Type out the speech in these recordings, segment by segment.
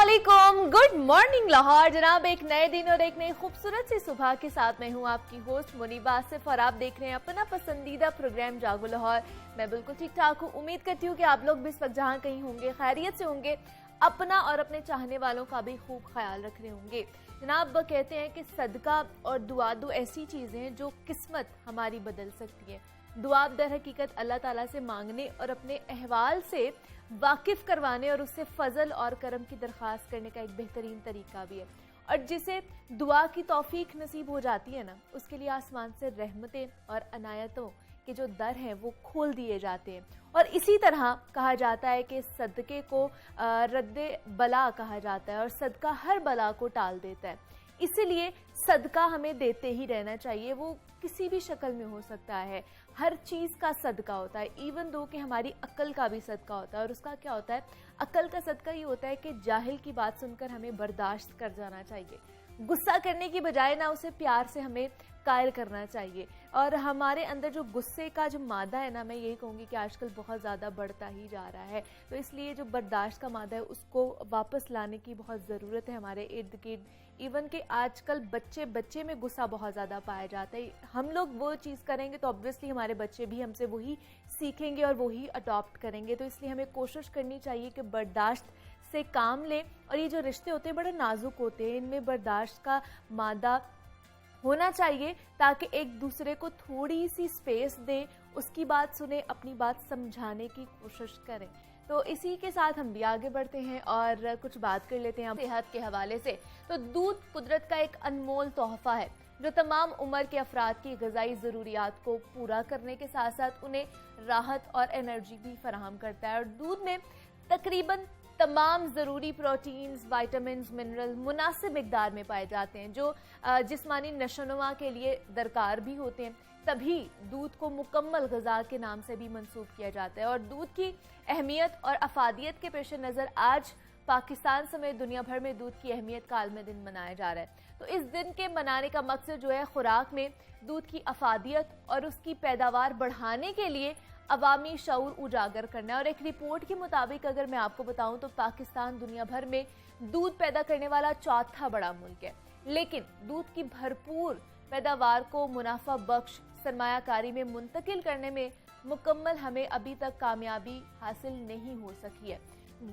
अस्सलामुअलैकुम, good morning Lahore. जनाब, एक नए दिन और एक नई खूबसूरत सी सुबह के साथ मैं हूँ आपकी होस्ट मुनीबा आसिफ और आप देख रहे हैं अपना पसंदीदा प्रोग्राम जागो लाहौर। मैं बिल्कुल ठीक ठाक हूँ। उम्मीद करती हूँ कि आप लोग भी इस वक्त जहाँ कहीं होंगे खैरियत से होंगे, अपना और अपने चाहने वालों का भी खूब ख्याल रख रहे होंगे। जनाब, कहते हैं कि सदका और दुआ दो ऐसी चीज़ें हैं जो किस्मत हमारी बदल सकती है। दुआ दर हकीकत अल्लाह ताला से मांगने और अपने अहवाल से वाकिफ करवाने और उससे फजल और करम की दरख्वास्त करने का एक बेहतरीन तरीका भी है। और जिसे दुआ की तौफीक नसीब हो जाती है ना, उसके लिए आसमान से रहमतें और अनायतों के जो दर हैं वो खोल दिए जाते हैं। और इसी तरह कहा जाता है कि सदक़े को रद्दे बला कहा जाता है और सदका हर बला को टाल देता है। इसीलिए सदका हमें देते ही रहना चाहिए। वो किसी भी शक्ल में हो सकता है, हर चीज़ का सदका होता है। इवन दो कि हमारी अक्ल का भी सदका होता है। और उसका क्या होता है? अक्ल का सदका ये होता है कि जाहिल की बात सुनकर हमें बर्दाश्त कर जाना चाहिए, गुस्सा करने की बजाय ना उसे प्यार से हमें कायल करना चाहिए। और हमारे अंदर जो गुस्से का जो मादा है ना, मैं यही कहूँगी कि आजकल बहुत ज़्यादा बढ़ता ही जा रहा है। तो इसलिए जो बर्दाश्त का मादा है उसको वापस लाने की बहुत ज़रूरत है हमारे इर्द गिर्द। इवन कि आजकल बच्चे में गुस्सा बहुत ज़्यादा पाया जाता है। हम लोग वो चीज़ करेंगे तो ऑब्वियसली हमारे बच्चे भी हमसे वही सीखेंगे और वही अडॉप्ट करेंगे। तो इसलिए हमें कोशिश करनी चाहिए कि बर्दाश्त से काम लें। और ये जो रिश्ते होते हैं बड़े नाजुक होते हैं, इनमें बर्दाश्त का मादा होना चाहिए ताकि एक दूसरे को थोड़ी सी स्पेस दें, उसकी बात सुने, अपनी बात समझाने की कोशिश करें। तो इसी के साथ हम भी आगे बढ़ते हैं और कुछ बात कर लेते हैं सेहत के हवाले से। तो दूध कुदरत का एक अनमोल तोहफा है जो तमाम उम्र के अफराद की ग़िज़ाई ज़रूरियात को पूरा करने के साथ साथ उन्हें राहत और एनर्जी भी फराहम करता है। और दूध में तकरीबन तमाम ज़रूरी प्रोटीन्स, विटामिन्स, मिनरल मुनासिब मिक़दार में पाए जाते हैं जो जिस्मानी नशोनुमा के लिए दरकार भी होते हैं। तभी दूध को मुकम्मल ग़िज़ा के नाम से भी मंसूब किया जाता है। और दूध की अहमियत और अफादियत के पेश नज़र आज पाकिस्तान समेत दुनिया भर में दूध की अहमियत का आलमी दिन मनाया जा रहा है। तो इस दिन के मनाने का मकसद जो है खुराक में दूध की अफादियत और उसकी पैदावार बढ़ाने के लिए अवामी शऊर उजागर करना है। और एक रिपोर्ट के मुताबिक अगर मैं आपको बताऊं तो पाकिस्तान दुनिया भर में दूध पैदा करने वाला चौथा बड़ा मुल्क है, लेकिन दूध की भरपूर पैदावार को मुनाफा बख्श सरमायाकारी में मुंतकिल करने में मुकम्मल हमें अभी तक कामयाबी हासिल नहीं हो सकी है।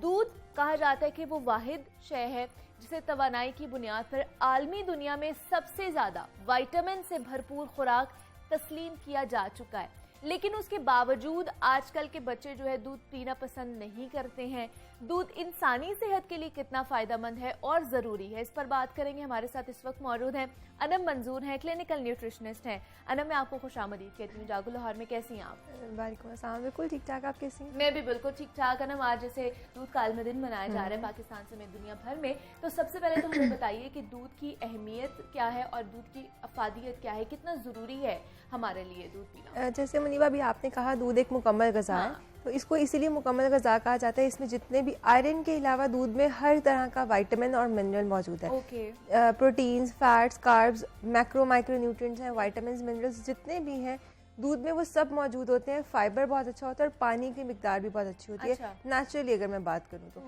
दूध कहा जाता है कि वो वाहिद शय है जिसे तवानाई की बुनियाद पर आलमी दुनिया में सबसे ज़्यादा विटामिन से भरपूर खुराक तस्लीम किया जा चुका है। लेकिन उसके बावजूद आजकल के बच्चे जो है दूध पीना पसंद नहीं करते हैं। दूध इंसानी सेहत के लिए कितना फ़ायदेमंद है और ज़रूरी है, इस पर बात करेंगे। हमारे साथ इस वक्त मौजूद हैं अनम मंजूर हैं, क्लिनिकल न्यूट्रिशनिस्ट हैं। अनम, मैं आपको खुशामदीद कहती हूँ जागो लाहौर में। कैसी हैं आप? वालेकुम अस्सलाम। बिल्कुल ठीक ठाक, आप कैसी हैं? मैं भी बिल्कुल ठीक ठाक। अनम, आज जैसे दूध का आलमी दिन मनाया जा रहा है पाकिस्तान समेत दुनिया भर में, तो सबसे पहले तो हमें बताइए कि दूध की अहमियत क्या है और दूध की अफादियत क्या है, कितना ज़रूरी है हमारे लिए दूध पीना? जैसे मुनीबा भी आपने कहा, दूध एक मुकम्मल ग़िज़ा है। तो इसको इसीलिए मुकम्मल ग़िज़ा कहा जाता है। इसमें जितने भी आयरन के अलावा दूध में हर तरह का विटामिन और मिनरल मौजूद है। Proteins, fats, carbs, macro micro nutrients हैं, विटामिन्स, मिनरल्स जितने भी हैं दूध में वो सब मौजूद होते हैं। फाइबर बहुत अच्छा होता है और पानी की मिकदार भी बहुत अच्छी होती है। नेचुरली अगर मैं बात करूँ तो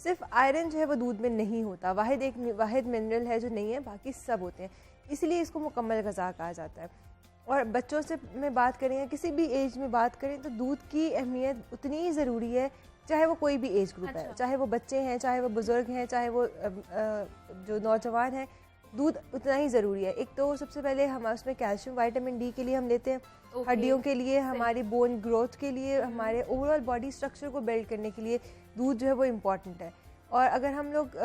सिर्फ आयरन जो है वो दूध में नहीं होता, वाहिद मिनरल है जो नहीं है, बाकी सब होते हैं। इसलिए इसको मुकम्मल ग़िज़ा कहा जाता है। और बच्चों से मैं बात करें या किसी भी एज में बात करें तो दूध की अहमियत उतनी ही ज़रूरी है, चाहे वो कोई भी एज ग्रुप है, चाहे वो बच्चे हैं, चाहे वो बुज़ुर्ग हैं, चाहे वो जो नौजवान हैं, दूध उतना ही ज़रूरी है। एक तो सबसे पहले हम उसमें कैल्शियम, विटामिन डी के लिए हम लेते हैं, हड्डियों के लिए, हमारी बोन ग्रोथ के लिए, हमारे ओवरऑल बॉडी स्ट्रक्चर को बिल्ड करने के लिए दूध जो है वो इम्पॉर्टेंट है। और अगर हम लोग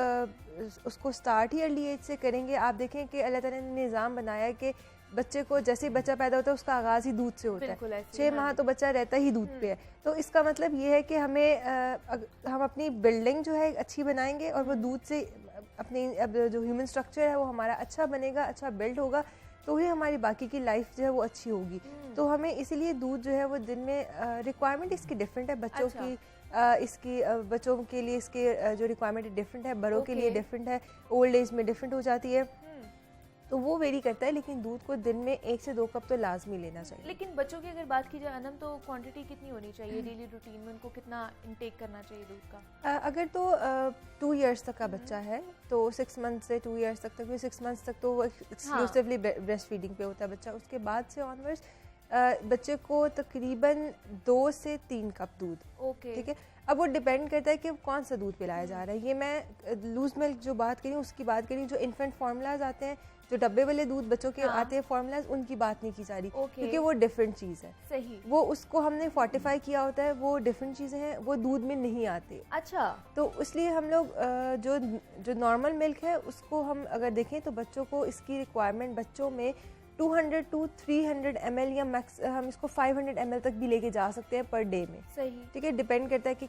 उसको स्टार्ट ही अर्ली एज से करेंगे, आप देखें कि अल्लाह ताला ने निज़ाम बनाया है कि बच्चे को जैसे ही बच्चा पैदा होता है उसका आगाज़ ही दूध से होता है। 6 माह तो बच्चा रहता ही दूध पे है। तो इसका मतलब ये है कि हम अपनी बिल्डिंग जो है अच्छी बनाएंगे और वो दूध से अपनी जो ह्यूमन स्ट्रक्चर है वो हमारा अच्छा बनेगा, अच्छा बिल्ड होगा, तो ही हमारी बाकी की लाइफ जो है वो अच्छी होगी। तो हमें इसीलिए दूध जो है वो दिन में रिक्वायरमेंट इसकी डिफरेंट है। बच्चों की बच्चों के लिए इसके जो रिक्वायरमेंट डिफरेंट है, बड़ों के लिए डिफरेंट है, ओल्ड एज में डिफरेंट हो जाती है। तो वो वेरी करता है, लेकिन दूध को दिन में 1 से 2 कप तो लाजमी लेना चाहिए। लेकिन बच्चों की अगर बात की जाए अनम, तो क्वांटिटी कितनी होनी चाहिए डेली रूटीन में, उनको कितना इनटेक करना चाहिए दूध का? अगर तो 2 इयर्स तक का बच्चा है तो 6 मंथ से 2 इयर्स तक 6 मंथ्स तक तो वो एक्सक्लूसिवली ब्रेस्ट फीडिंग पे होता है बच्चा। उसके बाद से ऑनवर्ड्स बच्चे को तकरीबन 2 से 3 कप दूध, ठीक है। अब वो डिपेंड करता है कि कौन सा दूध पिलाया जा रहा है। ये मैं लूज मिल्क जो बात करी उसकी बात करी, जो इन्फेंट फार्मूलाज आते हैं, जो डब्बे वाले दूध बच्चों के आते हैं फार्मूलाज, उनकी बात नहीं की जा रही, क्योंकि वो डिफरेंट चीज़ है। सही, वो उसको हमने फोर्टिफाई किया होता है, वो डिफरेंट चीज़ें हैं, वो दूध में नहीं आती। अच्छा, तो इसलिए हम लोग जो नॉर्मल मिल्क है उसको हम अगर देखें तो बच्चों को इसकी रिक्वायरमेंट बच्चों में 200 to 300 ml या मैक्स हम इसको 500 ml तक भी लेके जा सकते हैं पर डे में। सही, ठीक है, डिपेंड करता है कि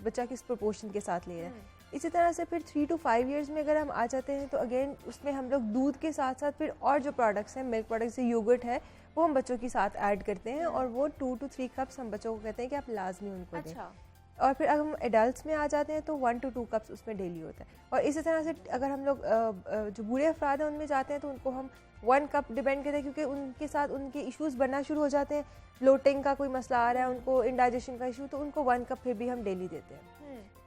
बच्चा किस प्रोपोर्शन के साथ ले रहा है। इसी तरह से फिर 3 to 5 इयर्स में अगर हम आ जाते हैं तो अगेन उसमें हम लोग दूध के साथ साथ फिर और जो प्रोडक्ट्स हैं, मिल्क प्रोडक्ट्स से योगर्ट है, वो हम बच्चों के साथ ऐड करते हैं और वो 2 to 3 कप्स हम बच्चों को कहते हैं कि आप लाजमी उनको दें। अच्छा। और फिर अगर हम एडल्ट्स में आ जाते हैं तो 1 to 2 कप्स उसमें डेली होता है। और इसी तरह से अगर हम लोग जो बूढ़े अफराद हैं उनमें जाते हैं तो उनको हम 1 कप डिपेंड करते हैं, क्योंकि उनके साथ उनके इश्यूज बनना शुरू हो जाते हैं, ब्लोटिंग का कोई मसला आ रहा है उनको, इंडाइजेशन का इशू, तो उनको 1 कप फिर भी हम डेली देते हैं।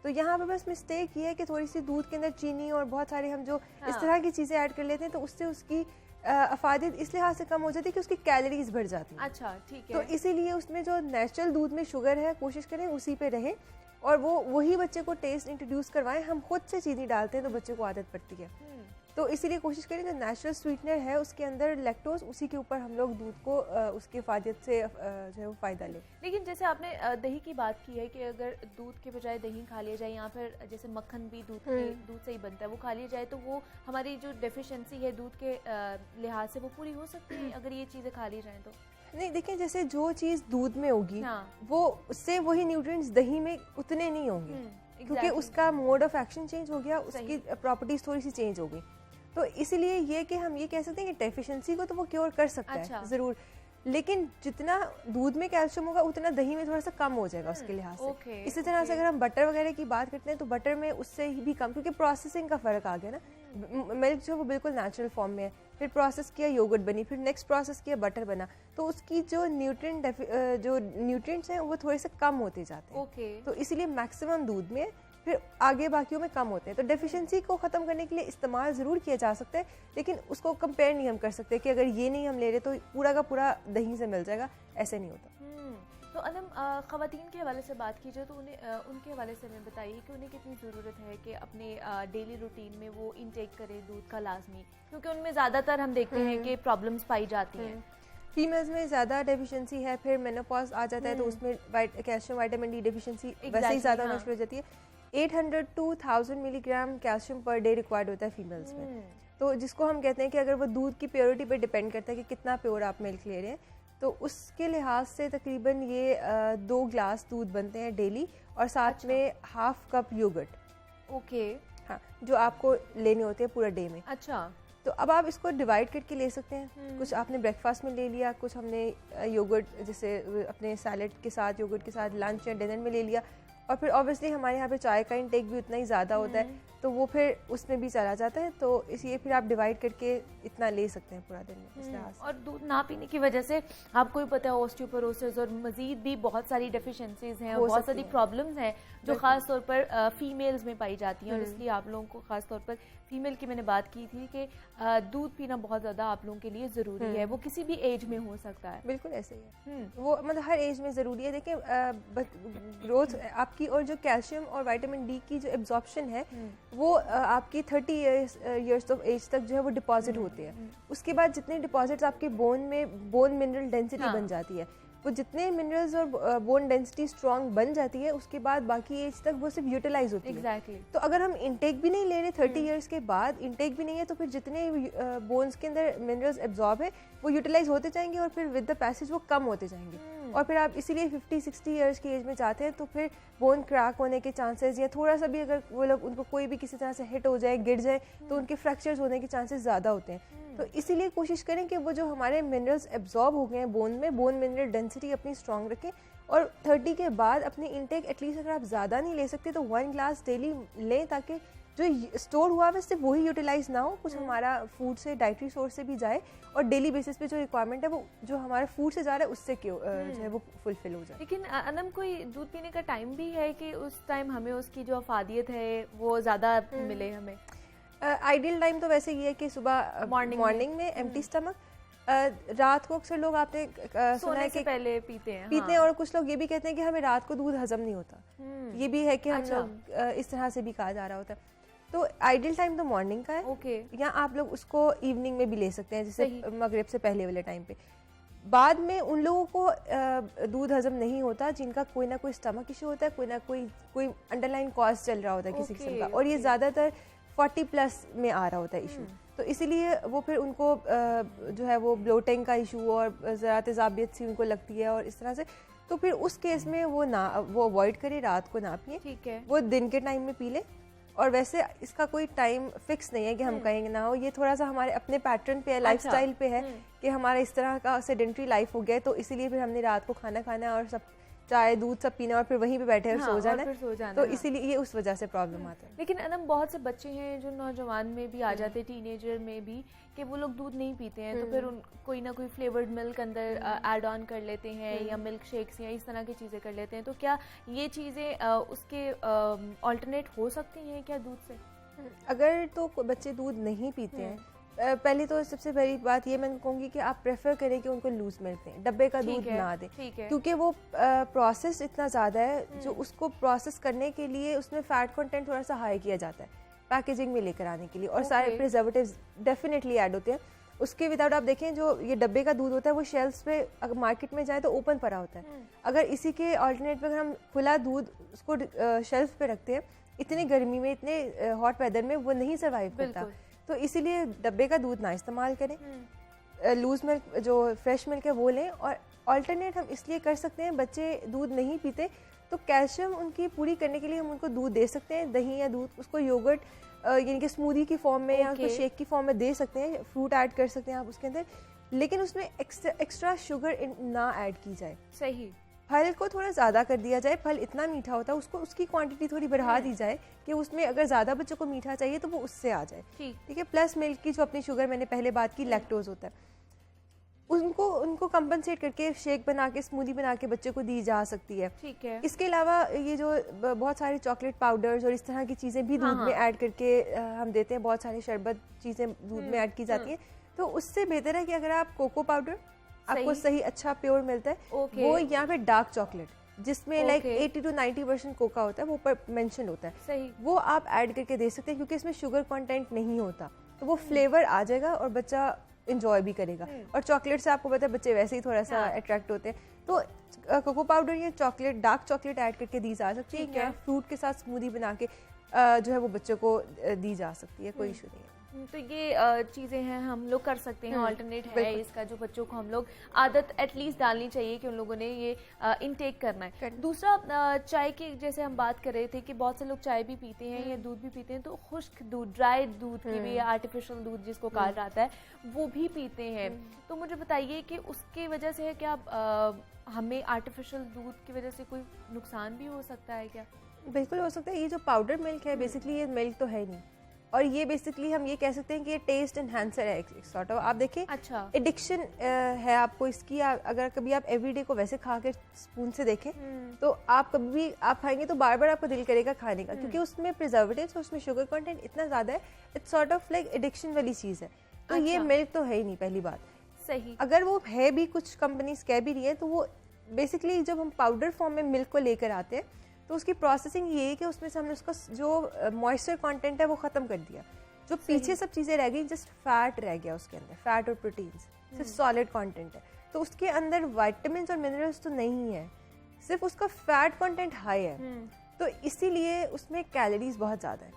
तो यहाँ पे बस मिस्टेक ये है कि थोड़ी सी दूध के अंदर चीनी और बहुत सारी हम जो इस तरह की चीज़ें ऐड कर लेते हैं तो उससे उसकी अफादियत इस लिहाज से कम हो जाती है कि उसकी कैलोरीज बढ़ जाती हैं। अच्छा, ठीक है। तो इसीलिए उसमें जो नेचुरल दूध में शुगर है कोशिश करें उसी पे रहें और वही बच्चे को टेस्ट इंट्रोड्यूस करवाएं। हम खुद से चीनी डालते हैं तो बच्चे को आदत पड़ती है, तो इसीलिए कोशिश करें जो नेचुरल स्वीटनर है उसके अंदर लैक्टोज, उसी के ऊपर हम लोग दूध को उसकी फायदियत से जो है वो फ़ायदा लें। लेकिन जैसे आपने दही की बात की है कि अगर दूध के बजाय दही खा लिया जाए या फिर जैसे मक्खन भी दूध से ही बनता है वो खा लिया जाए, तो वो हमारी जो डेफिशिएंसी है दूध के लिहाज से वो पूरी हो सकती है अगर ये चीज़ें खा ली जाएँ तो? नहीं, देखिए जैसे जो चीज़ दूध में होगी वो उससे वही न्यूट्रिएंट्स दही में उतने नहीं होंगे, क्योंकि उसका मोड ऑफ एक्शन चेंज हो गया, उसकी प्रॉपर्टीज थोड़ी सी चेंज हो गई। तो इसीलिए ये कि हम ये कह सकते हैं कि डेफिशिएंसी को तो वो क्योर कर सकता है ज़रूर, लेकिन जितना दूध में कैल्शियम होगा उतना दही में थोड़ा सा कम हो जाएगा उसके लिहाज से। इसी तरह से अगर हम बटर वगैरह की बात करते हैं तो बटर में उससे भी कम, क्योंकि प्रोसेसिंग का फ़र्क आ गया ना। मिल्क जो वो बिल्कुल नेचुरल फॉर्म में है, फिर प्रोसेस किया योगर्ट बनी, फिर नेक्स्ट प्रोसेस किया बटर बना, तो उसकी जो न्यूट्रिएंट्स हैं वो थोड़े से कम होते जाते हैं। तो इसीलिए मैक्सिमम दूध में, फिर आगे बाकियों में कम होते हैं। तो डेफिशिएंसी को ख़त्म करने के लिए इस्तेमाल ज़रूर किया जा सकता है, लेकिन उसको कंपेयर नहीं हम कर सकते कि अगर ये नहीं हम ले रहे तो पूरा का पूरा दही से मिल जाएगा, ऐसे नहीं होता। तो अनम, ख़वातीन के हवाले से बात कीजिए तो उन्हें उनके हवाले से हमें बताइए कि उन्हें कितनी ज़रूरत है कि अपने डेली रूटीन में वो इनटेक करें दूध का लाजमी, क्योंकि उनमें ज़्यादातर हम देखते हैं कि प्रॉब्लम्स पाई जाती हैं। फीमेल्स में ज़्यादा डेफिशिएंसी है, फिर मेनोपॉज आ जाता है तो उसमें कैल्शियम विटामिन डी डेफिशिएंसी वैसे ही ज़्यादा होना शुरू हो जाती है। 800 to 1000 milligram calcium per day required होता है फीमेल्स में, तो जिसको हम कहते हैं कि अगर वो दूध की प्योरिटी पे डिपेंड करता है कि कितना प्योर आप मिल्क ले रहे हैं, तो उसके लिहाज से तकरीबन ये 2 ग्लास दूध बनते हैं डेली और साथ में हाफ कप योगर्ट। हाँ, जो आपको लेने होते हैं पूरा डे में। अच्छा, तो अब आप इसको डिवाइड करके ले सकते हैं, कुछ आपने ब्रेकफास्ट में ले लिया, कुछ हमने योगर्ट जैसे अपने सैलेड के साथ, योगर्ट के साथ लंच या डिनर में ले लिया, और फिर ऑब्वियसली हमारे यहाँ पे चाय का इंटेक भी उतना ही ज़्यादा होता है तो वो फिर उसमें भी चला जाता है, तो इसलिए फिर आप डिवाइड करके इतना ले सकते हैं पूरा दिन में इस लिहाज से। और दूध ना पीने की वजह से आपको भी पता है ऑस्टियोपोरोसिस और मजीद भी बहुत सारी डेफिशिएंसीज हैं और बहुत सारी प्रॉब्लम्स हैं जो ख़ास तौर पर फीमेल्स में पाई जाती हैं, और इसलिए आप लोगों को ख़ास तौर पर फीमेल की मैंने बात की थी कि दूध पीना बहुत ज़्यादा आप लोगों के लिए ज़रूरी है। वो किसी भी एज में हो सकता है। बिल्कुल ऐसे ही है, वो मतलब हर एज में ज़रूरी है। देखिए ग्रोथ आपकी और जो कैल्शियम और विटामिन डी की जो एब्जॉर्प्शन है वो आपकी 30 इयर्स ऑफ एज तक जो है वो डिपॉजिट होते हैं। उसके बाद जितने डिपॉजिट्स आपके बोन मिनरल डेंसिटी बन जाती है, वो जितने मिनरल्स और बोन डेंसिटी स्ट्रॉन्ग बन जाती है उसके बाद बाकी एज तक वो सिर्फ यूटिलाइज होती है। तो अगर हम इंटेक भी नहीं ले रहे 30 इयर्स के बाद, इंटेक भी नहीं है, तो फिर जितने बोन्स के अंदर मिनरल्स एब्जॉर्ब है वो यूटिलाइज होते जाएंगे और फिर विद द पैसेज वो कम होते जाएंगे। और फिर आप इसीलिए 50-60 इयर्स की एज में जाते हैं तो फिर बोन क्रैक होने के चांसेस, या थोड़ा सा भी अगर वो लोग उनको कोई भी किसी तरह से हिट हो जाए, गिर जाए, तो उनके फ्रैक्चर्स होने के चांसेस ज़्यादा होते हैं। तो इसीलिए कोशिश करें कि वो जो हमारे मिनरल्स एब्जॉर्ब हो गए हैं बोन में, बोन मिनरल डेंसिटी अपनी स्ट्रॉन्ग रखें, और 30 के बाद अपनी इंटेक एटलीस्ट अगर आप ज़्यादा नहीं ले सकते तो 1 ग्लास डेली लें, ताकि जो स्टोर हुआ है सिर्फ वही यूटिलाइज ना हो, कुछ हमारा फूड से, डाइटरी सोर्स से भी जाए और डेली बेसिस पे जो रिक्वायरमेंट है वो जो हमारे फूड से जा रहा है उससे जो है वो फुलफिल हो जाए। लेकिन अनम कोई दूध पीने का टाइम भी है कि उस टाइम हमें उसकी जो अफादियत है वो ज़्यादा मिले हमें? आइडियल टाइम तो वैसे ये है कि सुबह मॉर्निंग में एम्प्टी स्टमक, रात को अक्सर लोग आपने सुना है कि पहले पीते हैं और कुछ लोग ये भी कहते हैं कि हमें रात को दूध हजम नहीं होता, ये भी है कि हम लोग इस तरह से भी कहा जा रहा होता है। तो आइडियल टाइम तो मॉर्निंग का है, या आप लोग उसको इवनिंग में भी ले सकते हैं, जैसे मगरिब से पहले वाले टाइम पे। बाद में उन लोगों को दूध हजम नहीं होता जिनका कोई ना कोई स्टमक इशू होता है, कोई ना कोई अंडरलाइन कॉज चल रहा होता है किसी किस्म का, और ये ज़्यादातर 40+ में आ रहा होता है इशू। तो इसीलिए वो फिर उनको जो है वो ब्लोटिंग का इशू और ज़रा तेज़ाबियत सी उनको लगती है और इस तरह से, तो फिर उस केस में वो अवॉइड करे, रात को ना पिए, ठीक है, वो दिन के टाइम में पी ले। और वैसे इसका कोई टाइम फिक्स नहीं है कि हम कहेंगे ना हो, ये थोड़ा सा हमारे अपने पैटर्न पे है, लाइफस्टाइल पे है कि हमारा इस तरह का सेडेंट्री लाइफ हो गया है, तो इसीलिए फिर हमने रात को खाना खाना और सब चाय दूध सब पीना और फिर वहीं पे बैठे और सो जाना, तो इसीलिए ये उस वजह से प्रॉब्लम आता है। लेकिन अनम बहुत से बच्चे हैं जो नौजवान में भी आ जाते हैं, टीनेजर में भी, कि वो लोग दूध नहीं पीते हैं, तो फिर कोई ना कोई फ्लेवर्ड मिल्क अंदर ऐड ऑन कर लेते हैं या मिल्क शेक्स या इस तरह की चीज़ें कर लेते हैं। तो क्या ये चीज़ें उसके ऑल्टरनेट हो सकती हैं क्या दूध से? अगर तो बच्चे दूध नहीं पीते हैं, पहले तो सबसे पहली बात ये मैं कहूँगी कि आप प्रेफर करें कि उनको लूज मिल्क दें, डब्बे का दूध ना दें, क्योंकि वो प्रोसेस इतना ज़्यादा है, जो उसको प्रोसेस करने के लिए उसमें फैट कंटेंट थोड़ा सा हाई किया जाता है पैकेजिंग में लेकर आने के लिए, और सारे प्रिजर्वेटिव्स डेफिनेटली ऐड होते हैं उसके। विदाउट आप देखें जो ये डब्बे का दूध होता है वो शेल्फ्स पे अगर मार्केट में जाए तो ओपन पड़ा होता है, अगर इसी के ऑल्टरनेट पे अगर हम खुला दूध उसको शेल्फ पे रखते हैं, इतनी गर्मी में, इतने हॉट वेदर में वो नहीं सर्वाइव करता, तो इसीलिए डब्बे का दूध ना इस्तेमाल करें, लूज मिल्क जो फ्रेश मिल्क है वो लें। और अल्टरनेट हम इसलिए कर सकते हैं, बच्चे दूध नहीं पीते तो कैल्शियम उनकी पूरी करने के लिए हम उनको दूध दे सकते हैं, दही या दूध, उसको योगर्ट यानी कि स्मूदी की फॉर्म में या उसको शेक की फॉर्म में दे सकते हैं, फ्रूट ऐड कर सकते हैं आप उसके अंदर, लेकिन उसमें एक्स्ट्रा शुगर ना ऐड की जाए। सही, फल को थोड़ा ज़्यादा कर दिया जाए, फल इतना मीठा होता है उसको उसकी क्वांटिटी थोड़ी बढ़ा दी जाए कि उसमें अगर ज़्यादा बच्चों को मीठा चाहिए तो वो उससे आ जाए, ठीक है। प्लस मिल्क की जो अपनी शुगर मैंने पहले बात की, लैक्टोज होता है, उनको कंपनसेट करके शेक बना के, स्मूदी बना के बच्चे को दी जा सकती है, ठीक है। इसके अलावा ये जो बहुत सारे चॉकलेट पाउडर्स और इस तरह की चीज़ें भी दूध में ऐड करके हम देते हैं, बहुत सारे शरबत चीज़ें दूध में ऐड की जाती हैं, तो उससे बेहतर है कि अगर आप कोको पाउडर आपको सही अच्छा प्योर मिलता है, वो या फिर डार्क चॉकलेट जिसमें लाइक 80 to 90% कोका होता है, वो ऊपर मेंशन होता है, सही, वो आप ऐड करके दे सकते हैं, क्योंकि इसमें शुगर कंटेंट नहीं होता, तो वो फ्लेवर आ जाएगा और बच्चा इंजॉय भी करेगा। और चॉकलेट से आपको पता है बच्चे वैसे ही थोड़ा सा अट्रैक्ट होते हैं, तो कोको पाउडर या चॉकलेट, डार्क चॉकलेट ऐड करके दी जा सकती है, क्या फ्रूट के साथ स्मूदी बना के जो है वो बच्चों को दी जा सकती है, कोई इशू नहीं है। तो ये चीज़ें हैं हम लोग कर सकते हैं, ऑल्टरनेट है इसका, जो बच्चों को हम लोग आदत एटलीस्ट डालनी चाहिए कि उन लोगों ने ये इनटेक करना है। दूसरा, चाय की जैसे हम बात कर रहे थे कि बहुत से लोग चाय भी पीते हैं या दूध भी पीते हैं, तो खुश्क दूध, ड्राई दूध की भी, आर्टिफिशियल दूध जिसको कहा जाता है, वो भी पीते हैं। तो मुझे बताइए कि उसकी वजह से है क्या हमें आर्टिफिशियल दूध की वजह से कोई नुकसान भी हो सकता है क्या? बिल्कुल हो सकता है। ये जो पाउडर मिल्क है बेसिकली ये मिल्क तो है नहीं, और ये बेसिकली हम ये कह सकते हैं कि ये टेस्ट एनहांसर है सॉर्ट ऑफ। आप देखिए, अच्छा, एडिक्शन है आपको इसकी। अगर कभी आप एवरीडे को वैसे खा के स्पून से देखें तो आप कभी भी आप खाएंगे तो बार बार आपको दिल करेगा खाने का, क्योंकि उसमें प्रिजर्वेटिव्स, उसमें शुगर कंटेंट इतना ज्यादा है, it's sort of like addiction वाली चीज है। तो ये मिल्क तो है ही नहीं, पहली बात। सही, अगर वो है भी, कुछ कंपनीज कह भी रही है, तो वो बेसिकली जब हम पाउडर फॉर्म में मिल्क को लेकर आते हैं तो उसकी प्रोसेसिंग ये है कि उसमें से हमने उसका जो मॉइस्चर कंटेंट है वो खत्म कर दिया, जो पीछे सब चीजें रह गई, जस्ट फैट रह गया उसके अंदर, फैट और प्रोटीन्स, सिर्फ सॉलिड कंटेंट है। तो उसके अंदर विटामिन्स और मिनरल्स तो नहीं है, सिर्फ उसका फैट कंटेंट हाई है, तो इसीलिए उसमें कैलोरीज बहुत ज्यादा है।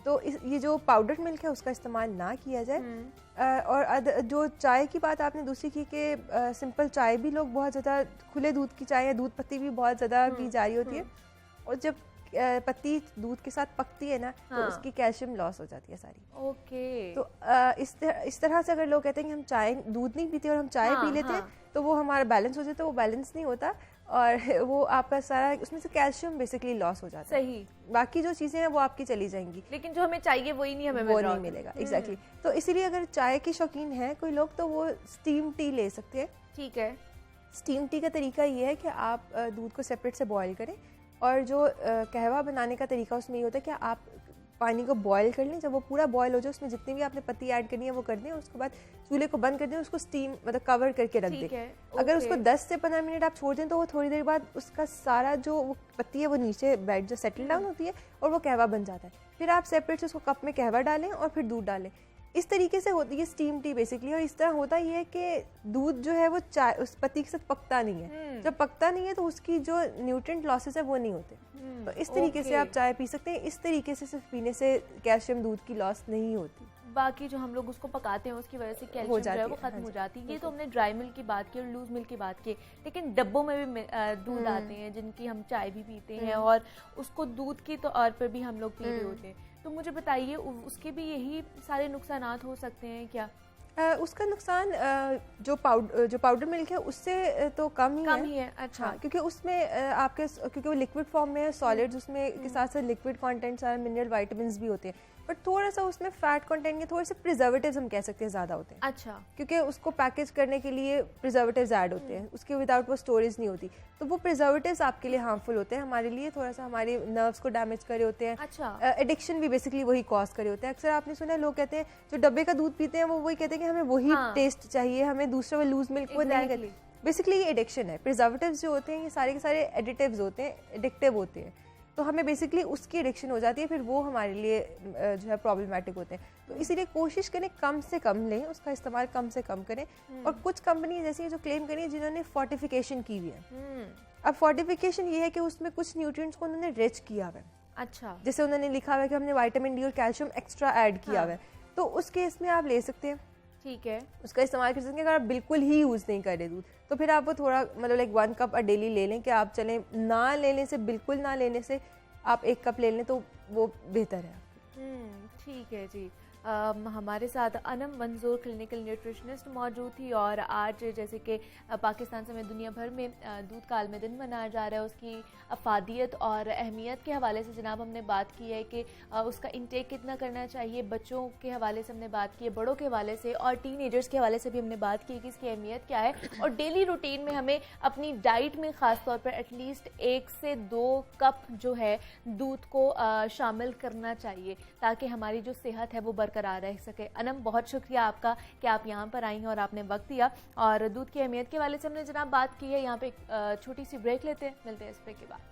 तो ये जो पाउडर मिल्क है उसका इस्तेमाल ना किया जाए। और जो चाय की बात आपने दूसरी की कि सिंपल चाय भी लोग बहुत ज़्यादा, खुले दूध की चाय या दूध पत्ती भी बहुत ज़्यादा पी जा रही होती है, और जब पत्ती दूध के साथ पकती है ना, तो उसकी कैल्शियम लॉस हो जाती है सारी। ओके, तो इस तरह से अगर लोग कहते हैं कि हम चाय दूध नहीं पीते और हम चाय पी लेते हैं, तो वो हमारा बैलेंस हो जाता है, वो बैलेंस नहीं होता। और वो आपका सारा उसमें से कैल्शियम बेसिकली लॉस हो जाता है। सही। बाकी जो चीज़ें हैं वो आपकी चली जाएंगी, लेकिन जो हमें चाहिए वही नहीं हमें वो नहीं मिलेगा। एग्जैक्टली। तो इसीलिए अगर चाय के शौकीन है कोई लोग तो वो स्टीम टी ले सकते हैं। ठीक है। स्टीम टी का तरीका ये है कि आप दूध को सेपरेट से बॉईल करें, और जो कहवा बनाने का तरीका उसमें ये होता है कि आप पानी को बॉईल कर लें। जब वो पूरा बॉईल हो जाए उसमें जितनी भी आपने पत्ती ऐड करनी है वो कर दें, और उसके बाद चूल्हे को बंद कर दें, उसको स्टीम मतलब कवर करके रख दें। अगर उसको 10 से 15 मिनट आप छोड़ दें तो वो थोड़ी देर बाद उसका सारा जो वो पत्ती है वो नीचे बैठ जो सेटल डाउन होती है और वो कहवा बन जाता है। फिर आप सेपरेट से उसको कप में कहवा डालें और फिर दूध डालें। इस तरीके से होती है स्टीम टी बेसिकली। और इस तरह होता ये है कि दूध जो है वो चाय उस पत्ती के साथ पकता नहीं है। जब पकता नहीं है तो उसकी जो न्यूट्रिएंट लॉसेस है वो नहीं होते। तो इस तरीके से आप चाय पी सकते हैं। इस तरीके से सिर्फ पीने से कैल्शियम दूध की लॉस नहीं होती। बाकी जो हम लोग उसको पकाते हैं उसकी वजह से कैल्शियम जो है वो खत्म हो जाती है। ये तो हमने ड्राई मिल्क की बात की और लूज मिल्क की बात की, लेकिन डब्बों में भी दूध आते हैं जिनकी हम चाय भी पीते हैं और उसको दूध की तौर पर भी हम लोग पी रहे होते हैं। तो मुझे बताइए उसके भी यही सारे नुकसानात हो सकते हैं क्या? उसका नुकसान जो पाउडर मिल्क है उससे तो कम ही है। अच्छा। हाँ, क्योंकि उसमें आपके क्योंकि वो लिक्विड फॉर्म में है, सॉलिड्स उसमें के साथ साथ लिक्विड कंटेंट सारे मिनरल विटामिन्स भी होते हैं, बट थोड़ा सा उसमें फैट कंटेंट के थोड़े से प्रिजर्वेटिव्स हम कह सकते हैं ज़्यादा होते हैं। अच्छा। क्योंकि उसको पैकेज करने के लिए प्रिजर्वेटिव्स ऐड होते हैं, उसके विदाउट वो स्टोरेज नहीं होती, तो वो प्रिजर्वेटिव्स आपके लिए हार्मफुल होते हैं, हमारे लिए थोड़ा सा हमारे नर्व्स को डैमेज करे होते हैं। अच्छा। एडिक्शन भी बेसिकली वही कॉज करे होते हैं। अक्सर आपने सुना है लोग कहते हैं जो डब्बे का दूध पीते हैं वो वही कहते हैं कि हमें वही टेस्ट चाहिए, हमें दूसरा वो लूज मिल्क वो नहीं। बेसिकली ये एडिक्शन है। प्रिजर्वेटिव्स जो होते हैं ये सारे के सारे एडिटिव्स होते हैं, एडिक्टिव होते हैं, तो हमें बेसिकली उसकी एडिक्शन हो जाती है, फिर वो हमारे लिए जो है प्रॉब्लमैटिक होते हैं। तो इसीलिए कोशिश करें कम से कम लें, उसका इस्तेमाल कम से कम करें। और कुछ कंपनी जैसी है जो क्लेम करी है जिन्होंने फोर्टिफिकेशन की हुई है। अब फोर्टिफिकेशन ये है कि उसमें कुछ न्यूट्रिएंट्स को उन्होंने रिच किया हुआ है। अच्छा। जैसे उन्होंने लिखा हुआ है कि हमने विटामिन डी और कैल्शियम एक्स्ट्रा ऐड किया हुआ है, तो उस केस में आप ले सकते हैं। ठीक है। उसका इस्तेमाल कर सकते हैं। अगर आप बिल्कुल ही यूज़ नहीं कर रहे दूध तो फिर आप वो थोड़ा मतलब लाइक 1 कप डेली ले लें, कि आप चलें ना लेने से, बिल्कुल ना लेने से आप 1 कप ले लें तो वो बेहतर है। ठीक है जी। हमारे साथ अनम मंजूर क्लिनिकल न्यूट्रिशनिस्ट मौजूद थी, और आज जैसे कि पाकिस्तान समेत दुनिया भर में दूध का आलमी दिन मनाया जा रहा है, उसकी अफादियत और अहमियत के हवाले से जनाब हमने बात की है कि उसका इंटेक कितना करना चाहिए। बच्चों के हवाले से हमने बात की है, बड़ों के हवाले से और टीनेजर्स के हवाले से भी हमने बात की कि इसकी अहमियत क्या है, और डेली रूटीन में हमें अपनी डाइट में ख़ास तौर पर एटलीस्ट 1 से 2 कप जो है दूध को शामिल करना चाहिए ताकि हमारी जो सेहत है वो बरकरार रह सके। अनम, बहुत शुक्रिया आपका कि आप यहाँ पर आई हैं और आपने वक्त दिया, और दूध की अहमियत के हवाले से हमने जनाब बात की है। यहाँ पे एक छोटी सी ब्रेक लेते हैं, मिलते हैं इस ब्रेक के बाद।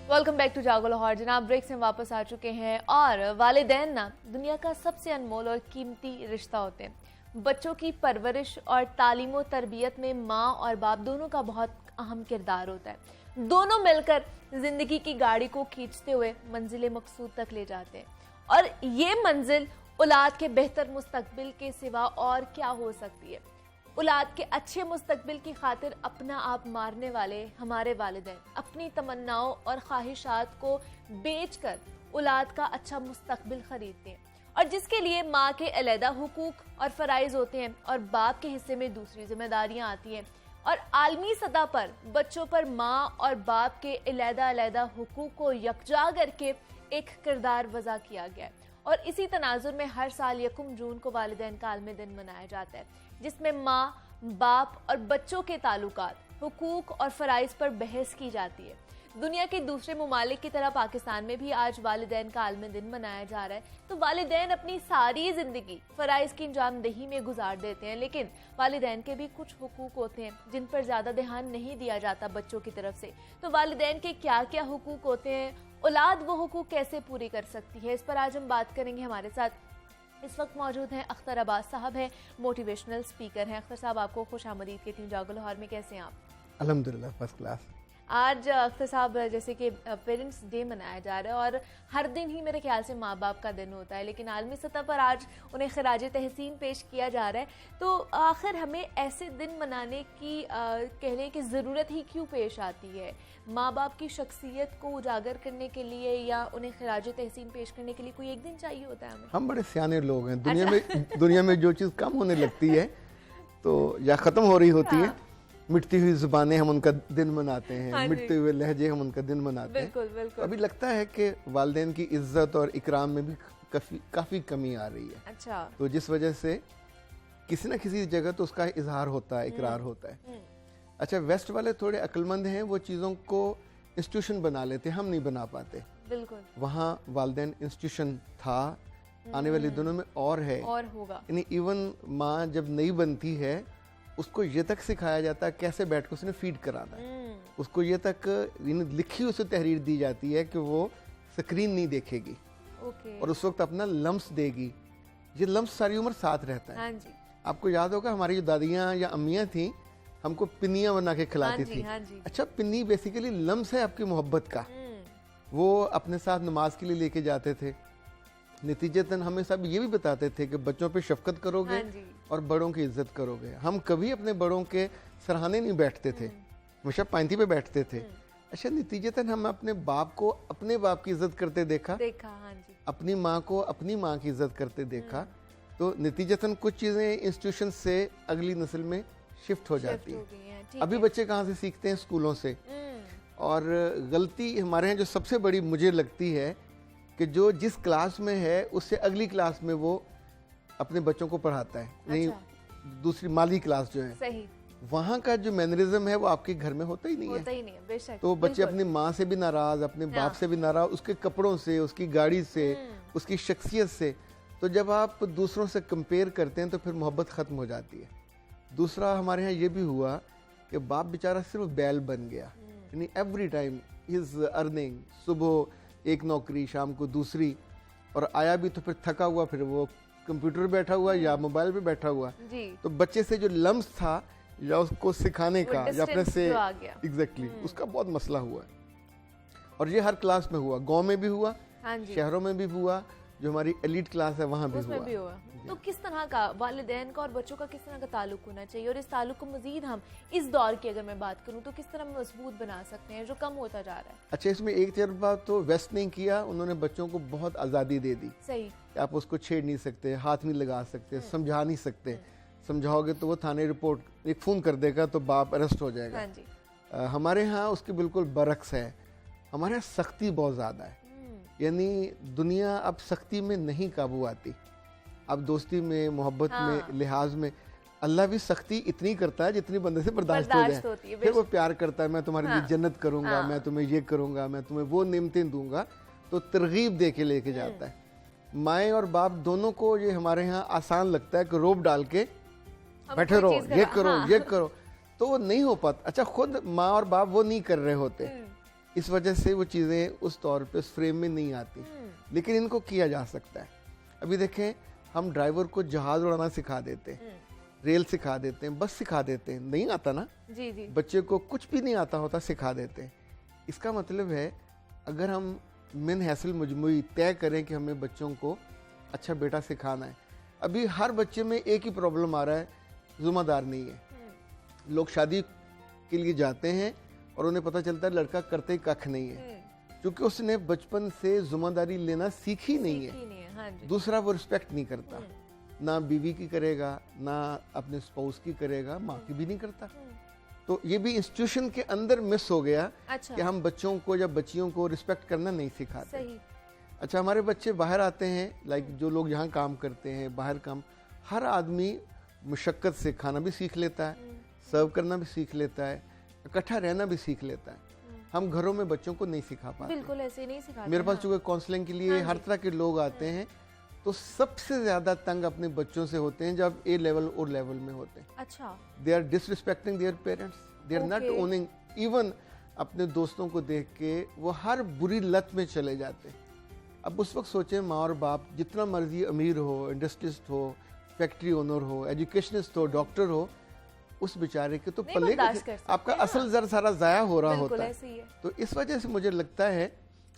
वेलकम बैक टू जागो लाहौर। जनाब ब्रेक से हम वापस आ चुके हैं, और वालिदैन ना दुनिया का सबसे अनमोल और कीमती रिश्ता होते हैं। बच्चों की परवरिश और तालीम और तरबियत में माँ और बाप दोनों का बहुत अहम किरदार होता है। दोनों मिलकर जिंदगी की गाड़ी को खींचते हुए मंजिल मकसूद तक ले जाते हैं, और ये मंजिल औलाद के बेहतर मुस्तकबिल के सिवा और क्या हो सकती है। औलाद के अच्छे मुस्तकबिल की खातिर अपना आप मारने वाले हमारे वालिदैन अपनी तमन्नाओं और ख्वाहिशात को बेचकर औलाद का अच्छा मुस्तकबिल खरीदते हैं, और जिसके लिए माँ के अलहदा हुकूक और फ़राइज़ होते हैं और बाप के हिस्से में दूसरी जिम्मेदारियाँ आती हैं। और आलमी सतह पर बच्चों पर माँ और बाप के अलहदा हुकूक को यकजा करके एक किरदार वज़ा किया गया है, और इसी तनाजुर में हर साल 1 जून को वालिदैन का आलमी दिन मनाया जाता है, जिसमें माँ, बाप और बच्चों के ताल्लुकात, हुकूक और फ़राइज़ पर बहस की जाती है। दुनिया के दूसरे ममालिक की तरह पाकिस्तान में भी आज वालिदैन का आलमी दिन मनाया जा रहा है। तो वालिदैन अपनी सारी ज़िंदगी फ़राइज़ की अंजामदही में गुजार देते हैं, लेकिन वालिदैन के भी कुछ हुकूक होते हैं जिन पर ज़्यादा ध्यान नहीं दिया जाता बच्चों की तरफ से। तो वालिदैन के क्या क्या हुकूक होते हैं, औलाद वो हुकूक कैसे पूरी कर सकती है, इस पर आज हम बात करेंगे। हमारे साथ इस वक्त मौजूद हैं अख्तर अब्बास साहब हैं, मोटिवेशनल स्पीकर हैं। अख्तर साहब, आपको खुश आमदीद कहती हूँ जागो लाहौर में। कैसे हैं आप? अल्हम्दुलिल्लाह फर्स्ट क्लास। आज अख्तर साहब जैसे कि पेरेंट्स डे मनाया जा रहा है और हर दिन ही मेरे ख्याल से माँ बाप का दिन होता है, लेकिन आलमी सतह पर आज उन्हें खराज तहसीन पेश किया जा रहा है। तो आखिर हमें ऐसे दिन मनाने की कहने की ज़रूरत ही क्यों पेश आती है? माँ बाप की शख्सियत को उजागर करने के लिए या उन्हें खराज तहसीन पेश करने के लिए कोई एक दिन चाहिए होता है हमें? हम बड़े सियाने लोग हैं। दुनिया में जो चीज़ कम होने लगती है तो या ख़त्म हो रही होती है, मिटती हुई जुबानें हम उनका दिन मनाते हैं, मिटते हुए लहजे हम उनका दिन मनाते हैं। बिल्कुल। अभी लगता है कि वालिदैन की इज्जत और इकराम में भी काफ़ी कमी आ रही है। अच्छा। तो जिस वजह से किसी न किसी जगह तो उसका इजहार होता है, इकरार होता है। अच्छा, वेस्ट वाले थोड़े अक्लमंद हैं, वो चीज़ों को इंस्टीट्यूशन बना लेते, हम नहीं बना पाते। बिल्कुल। वहाँ वालिदैन इंस्टीट्यूशन था, आने वाले दिनों में और है, और होगा। यानी इवन माँ जब नई बनती है उसको ये तक सिखाया जाता है कैसे बैठ कर उसने फीड कराना है। उसको ये तक लिखी उसे तहरीर दी जाती है कि वो स्क्रीन नहीं देखेगी और उस वक्त अपना लम्स देगी। ये लम्स सारी उम्र साथ रहता है। हाँ जी। आपको याद होगा हमारी जो दादियाँ या अम्मियाँ थी हमको पिन्नियाँ बना के खिलाती थी। हाँ जी। अच्छा, पिन्नी बेसिकली लम्स है आपकी मोहब्बत का। वो अपने साथ नमाज के लिए लेके जाते थे। नतीजतन हमें सब ये भी बताते थे कि बच्चों पे शफकत करोगे और बड़ों की इज्जत करोगे। हम कभी अपने बड़ों के सराहने नहीं बैठते थे, हमेशा पांती पे बैठते थे। अच्छा, नतीजतन हम अपने बाप को अपने बाप की इज्जत करते देखा। हाँ जी। अपनी माँ को अपनी माँ की इज्जत करते देखा। तो नतीजतन कुछ चीज़ें इंस्टीट्यूशन से अगली नस्ल में शिफ्ट हो जाती है। अभी बच्चे कहाँ से सीखते हैं? स्कूलों से। और गलती हमारे यहाँ जो सबसे बड़ी मुझे लगती है कि जो जिस क्लास में है उससे अगली क्लास में वो अपने बच्चों को पढ़ाता है। नहीं, दूसरी माली क्लास जो है, सही, वहाँ का जो मैनरिज्म है वो आपके घर में होता ही नहीं है। बेशक। तो बच्चे अपनी माँ से भी नाराज, अपने बाप से भी नाराज, उसके कपड़ों से, उसकी गाड़ी से, उसकी शख्सियत से। तो जब आप दूसरों से कंपेयर करते हैं तो फिर मोहब्बत ख़त्म हो जाती है। दूसरा हमारे यहाँ ये भी हुआ कि बाप बेचारा सिर्फ बैल बन गया, यानी एवरी टाइम हिज अर्निंग, सुबह एक नौकरी, शाम को दूसरी, और आया भी तो फिर थका हुआ, फिर वो कंप्यूटर बैठा हुआ या मोबाइल पे बैठा हुआ जी। तो बच्चे से जो लम्स था या उसको सिखाने का या अपने से एग्जैक्टली उसका बहुत मसला हुआ है। और ये हर क्लास में हुआ, गांव में भी हुआ, शहरों में भी हुआ, जो हमारी एलीट क्लास है वहाँ भी हुआ। तो किस तरह का वालिदैन का और बच्चों का किस तरह का ताल्लुक होना चाहिए, और इस ताल्लुक को मजीद हम इस दौर की अगर मैं बात करूं तो किस तरह मजबूत बना सकते हैं जो कम होता जा रहा है? अच्छा, इसमें एक तरफा तो वेस्ट नहीं किया, उन्होंने बच्चों को बहुत आज़ादी दे दी। सही। आप उसको छेड़ नहीं सकते, हाथ नहीं लगा सकते, समझा नहीं सकते। समझाओगे तो वो थाने रिपोर्ट एक फ़ोन कर देगा तो बाप अरेस्ट हो जाएगा। हाँ जी। हमारे यहाँ उसके बिल्कुल बरक्स है। हमारे यहाँ सख्ती बहुत ज़्यादा है, यानी दुनिया अब सख्ती में नहीं काबू आती। अब दोस्ती में, मोहब्बत में, लिहाज में अल्लाह भी सख्ती इतनी करता है जितनी बंदे से बर्दाश्त हो जाए। फिर वो प्यार करता है, मैं तुम्हारे लिए जन्नत करूंगा, मैं तुम्हें ये करूंगा, मैं तुम्हें वो नेमतें दूंगा, तो तरगीब दे के लेके जाता है। माएँ और बाप दोनों को ये हमारे यहाँ आसान लगता है कि रोब डाल के बैठे रहो, ये करो, ये करो, तो वो नहीं हो पाता। अच्छा, खुद माँ और बाप वो नहीं कर रहे होते, इस वजह से वो चीज़ें उस तौर पे, उस फ्रेम में नहीं आती। लेकिन इनको किया जा सकता है। अभी देखें, हम ड्राइवर को जहाज उड़ाना सिखा देते हैं, रेल सिखा देते हैं, बस सिखा देते हैं, नहीं आता ना जी जी। बच्चे को कुछ भी नहीं आता होता, सिखा देते हैं। इसका मतलब है अगर हम मिन हैसल मजमुई तय करें कि हमें बच्चों को अच्छा बेटा सिखाना है, अभी हर बच्चे में एक ही प्रॉब्लम आ रहा है, ज़िम्मेदार नहीं है। लोग शादी के लिए जाते हैं और उन्हें पता चलता है लड़का करते कख नहीं है, क्योंकि उसने बचपन से जिम्मेदारी लेना सीखी नहीं है। हाँ जी। दूसरा, वो रिस्पेक्ट नहीं करता, ना बीवी की करेगा, ना अपने स्पाउस की करेगा, माँ की भी नहीं करता। तो ये भी इंस्टीट्यूशन के अंदर मिस हो गया। अच्छा। कि हम बच्चों को या बच्चियों को रिस्पेक्ट करना नहीं सिखाते। सही। अच्छा, हमारे बच्चे बाहर आते हैं, लाइक जो लोग यहाँ काम करते हैं, बाहर काम, हर आदमी मुशक्कत से खाना भी सीख लेता है, सर्व करना भी सीख लेता है, इकट्ठा रहना भी सीख लेता है। हम घरों में बच्चों को नहीं सिखा पाते। बिल्कुल ऐसे नहीं सिखाते। मेरे पास चूंकि काउंसलिंग के लिए हर तरह के लोग आते हैं, तो सबसे ज्यादा तंग अपने बच्चों से होते हैं जब ए लेवल और लेवल में होते हैं। अच्छा। They are disrespecting their parents, they are not owning, even अपने दोस्तों को देख के वो हर बुरी लत में चले जाते हैं। अब उस वक्त सोचें, माँ और बाप जितना मर्जी अमीर हो, इंडस्ट्रिस्ट हो, फैक्ट्री ओनर हो, एजुकेशनिस्ट हो, डॉक्टर हो, उस बेचारे के तो नहीं पल्ले बर्दाश्त कर सकते, आपका हाँ। असल जर सारा जाया हो रहा बिल्कुल होता ऐसे ही है। तो इस वजह से मुझे लगता है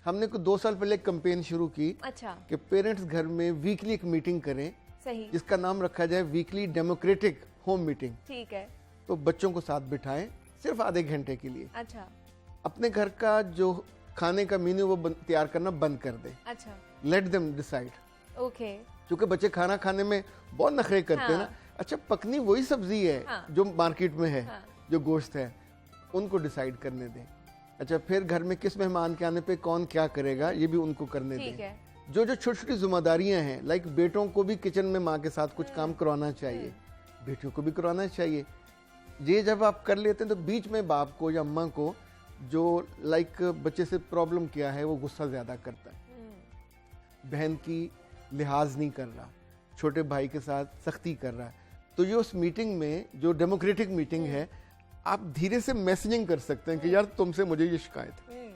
हमने कुछ 2 साल पहले कैंपेन शुरू की अच्छा, कि पेरेंट्स घर में वीकली एक मीटिंग करें सही, जिसका नाम रखा जाए वीकली डेमोक्रेटिक होम मीटिंग। ठीक है। तो बच्चों को साथ बिठाएं सिर्फ आधे घंटे के लिए, अच्छा अपने घर का जो खाने का मेन्यू वो तैयार करना बंद कर दें, अच्छा, लेट देम डिसाइड। ओके, क्योंकि बच्चे खाना खाने में बहुत नखरे करते हैं ना। हाँ। अच्छा पकनी वही सब्जी है हाँ। जो मार्केट में है, हाँ। जो गोश्त है, उनको डिसाइड करने दें। अच्छा फिर घर में किस मेहमान के आने पे कौन क्या करेगा ये भी उनको करने ठीक दें। है। जो जो छोटी छोटी जिम्मेदारियां हैं, लाइक बेटों को भी किचन में माँ के साथ कुछ काम करवाना चाहिए, बेटियों को भी करवाना चाहिए। ये जब आप कर लेते हैं तो बीच में बाप को या अम्मा को जो लाइक बच्चे से प्रॉब्लम क्या है वो गुस्सा ज्यादा करता है, बहन की लिहाज नहीं कर रहा, छोटे भाई के साथ सख्ती कर रहा है, तो ये उस मीटिंग में जो डेमोक्रेटिक मीटिंग है आप धीरे से मैसेजिंग कर सकते हैं कि यार तुमसे मुझे ये शिकायत है,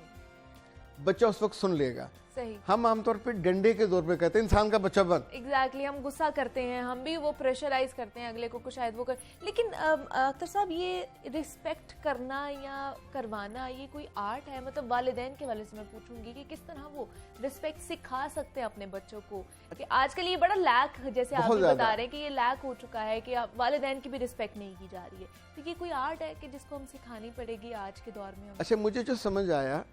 बच्चा उस वक्त सुन लेगा। सही, हम आमतौर पे डंडे के दौर पे कहते हैं इंसान का बच्चा बन, एग्जैक्टली हम गुस्सा करते हैं, हम भी वो प्रेशराइज करते हैं अगले को शायद वो कर। लेकिन अख्तर साहब ये रिस्पेक्ट करना या करवाना ये कोई आर्ट है? मतलब वालिदैन के वाले से मैं पूछूंगी कि किस तरह वो रिस्पेक्ट सिखा सकते हैं अपने बच्चों को, कि आजकल ये बड़ा लैक, जैसे आप भी बता रहे हैं कि ये लैक हो चुका है कि वालिदैन की भी रिस्पेक्ट नहीं की जा रही है, तो ये कोई आर्ट है कि जिसको हम सिखानी पड़ेगी आज के दौर में? अच्छा मुझे जो समझ आया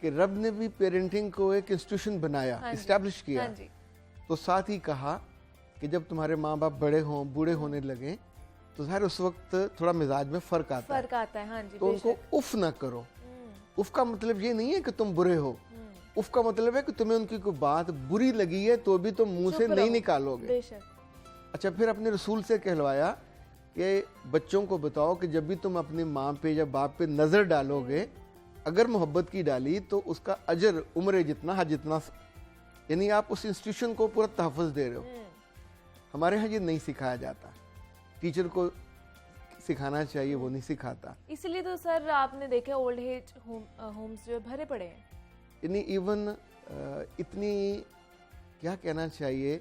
कि रब ने भी पेरेंटिंग को एक इंस्टीट्यूशन बनाया, हाँ इस्टेब्लिश किया, हाँ जी, तो साथ ही कहा कि जब तुम्हारे माँ बाप बड़े हों, बूढ़े होने लगे, तो ज़ाहिर उस वक्त थोड़ा मिजाज में फर्क आता है। हाँ जी, तो उनको उफ ना करो। उफ का मतलब ये नहीं है कि तुम बुरे हो, उफ का मतलब है कि तुम्हें उनकी कोई बात बुरी लगी है तो भी तुम मुंह से नहीं निकालोगे। बेशक। अच्छा फिर अपने रसूल से कहलवाया कि बच्चों को बताओ कि जब भी तुम अपनी माँ पे या बाप पे नजर डालोगे, अगर मोहब्बत की डाली तो उसका अजर उम्र जितना हज जितना, यानी आप उस इंस्टीट्यूशन को पूरा तहफ़्फ़ुज़ दे रहे हो। हमारे यहाँ ये नहीं सिखाया जाता, टीचर को सिखाना चाहिए, वो नहीं सिखाता। इसलिए तो सर आपने देखा ओल्ड एज होम्स जो भरे पड़े हैं, यानी इवन इतनी क्या कहना चाहिए,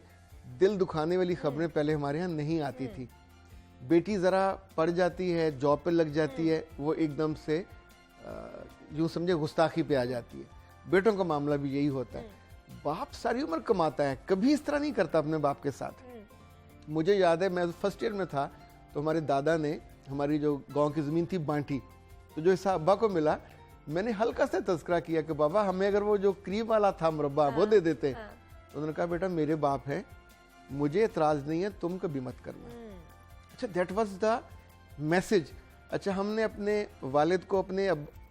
दिल दुखाने वाली खबरें पहले हमारे यहाँ नहीं आती थी। बेटी ज़रा पढ़ जाती है, जॉब पे लग जाती है, वो एकदम से यूँ समझे गुस्ताखी पे आ जाती है। बेटों का मामला भी यही होता है। बाप सारी उम्र कमाता है, कभी इस तरह नहीं करता अपने बाप के साथ। मुझे याद है मैं फर्स्ट ईयर में था तो हमारे दादा ने हमारी जो गांव की ज़मीन थी बांटी, तो जो हिस्सा अब्बा को मिला मैंने हल्का सा तज़किरा किया कि बाबा हमें अगर वो जो क्रीम वाला था मुरब्बा वो दे देते। तो उन्होंने कहा बेटा मेरे बाप है, मुझे एतराज़ नहीं है, तुम कभी मत करना। अच्छा दैट वाज द मैसेज। अच्छा हमने अपने वालिद को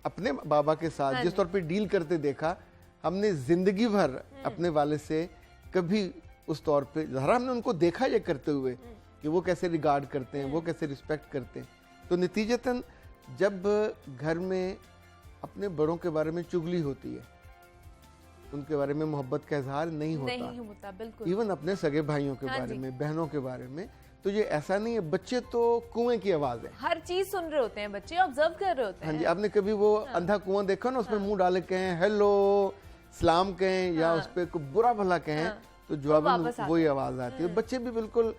अपने बाबा के साथ जिस तौर पे डील करते देखा, हमने जिंदगी भर अपने वालिद से कभी उस तौर पे ज़रा हमने उनको देखा ये करते हुए कि वो कैसे रिगार्ड करते हैं, वो कैसे रिस्पेक्ट करते हैं। तो नतीजतन जब घर में अपने बड़ों के बारे में चुगली होती है, उनके बारे में मोहब्बत का इजहार नहीं होता, बिल्कुल। इवन अपने सगे भाइयों के बारे में, बहनों के बारे में, तो ये ऐसा नहीं है। बच्चे तो कुएं की आवाज है, हर चीज सुन रहे होते हैं बच्चे, ऑब्जर्व कर रहे होते हैं। हाँ जी, आपने कभी वो अंधा कुआं देखा ना, उसमें मुंह डाले कहें हेलो सलाम कहें या उस पर कोई बुरा भला कहें तो जवाब वही आवाज आती है। बच्चे भी बिल्कुल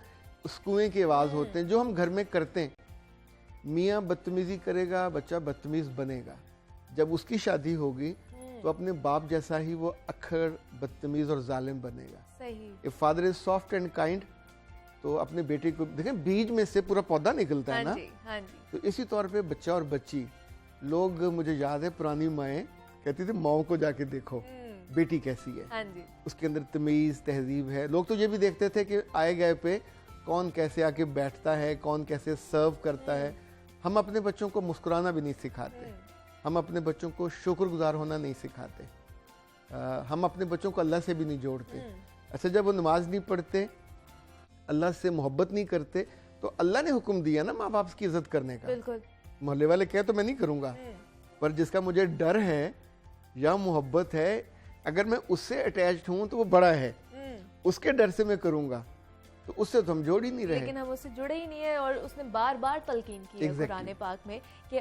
उस कुएं की आवाज होते हैं जो हम घर में करते हैं। मियाँ बदतमीजी करेगा, बच्चा बदतमीज बनेगा। जब उसकी शादी होगी तो अपने बाप जैसा ही वो अक्खर बदतमीज और जालिम बनेगा। सही। If father is soft and kind तो अपने बेटे को देखें, बीज में से पूरा पौधा निकलता है ना। हाँ जी। तो इसी तौर पे बच्चा और बच्ची लोग, मुझे याद है पुरानी माएँ कहती थी माओ को जाके देखो बेटी कैसी है। हाँ जी। उसके अंदर तमीज तहजीब है। लोग तो ये भी देखते थे कि आए गए पे कौन कैसे आके बैठता है, कौन कैसे सर्व करता है। हम अपने बच्चों को मुस्कुराना भी नहीं सिखाते, हम अपने बच्चों को शुक्रगुजार होना नहीं सिखाते, हम अपने बच्चों को अल्लाह से भी नहीं जोड़ते। अच्छा जब वो नमाज नहीं पढ़ते, अल्लाह से मोहब्बत नहीं करते, तो अल्लाह ने हुक्म दिया ना माँ बाप की इज्जत करने का। बिल्कुल। मोहल्ले वाले कहे तो मैं नहीं करूँगा, पर जिसका मुझे डर है या मोहब्बत है, अगर मैं उससे अटैच्ड हूँ तो वो बड़ा है, उसके डर से मैं करूँगा, तो उससे तो हम जोड़ ही नहीं रहे। लेकिन हम उससे जुड़े ही नहीं है। और उसने बार बार तलकीन की है कुरान पाक में कि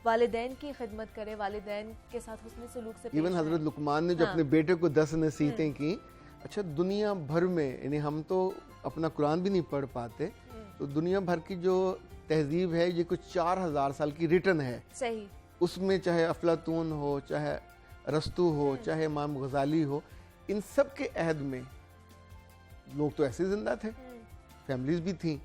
वालिदैन की खिदमत करे, वालिदैन के साथ हुस्न सलूक से। इवन हजरत लुकमान ने जो अपने बेटे को 10 नसीहतें की। अच्छा दुनिया भर में, यानी हम तो अपना कुरान भी नहीं पढ़ पाते, तो दुनिया भर की जो तहजीब है ये कुछ 4000 साल की रिटर्न है। सही। उसमें चाहे अफलातून हो, चाहे रस्तू हो, चाहे इमाम गजाली हो, इन सब के अहद में लोग तो ऐसे जिंदा थे, फैमिलीज भी थी,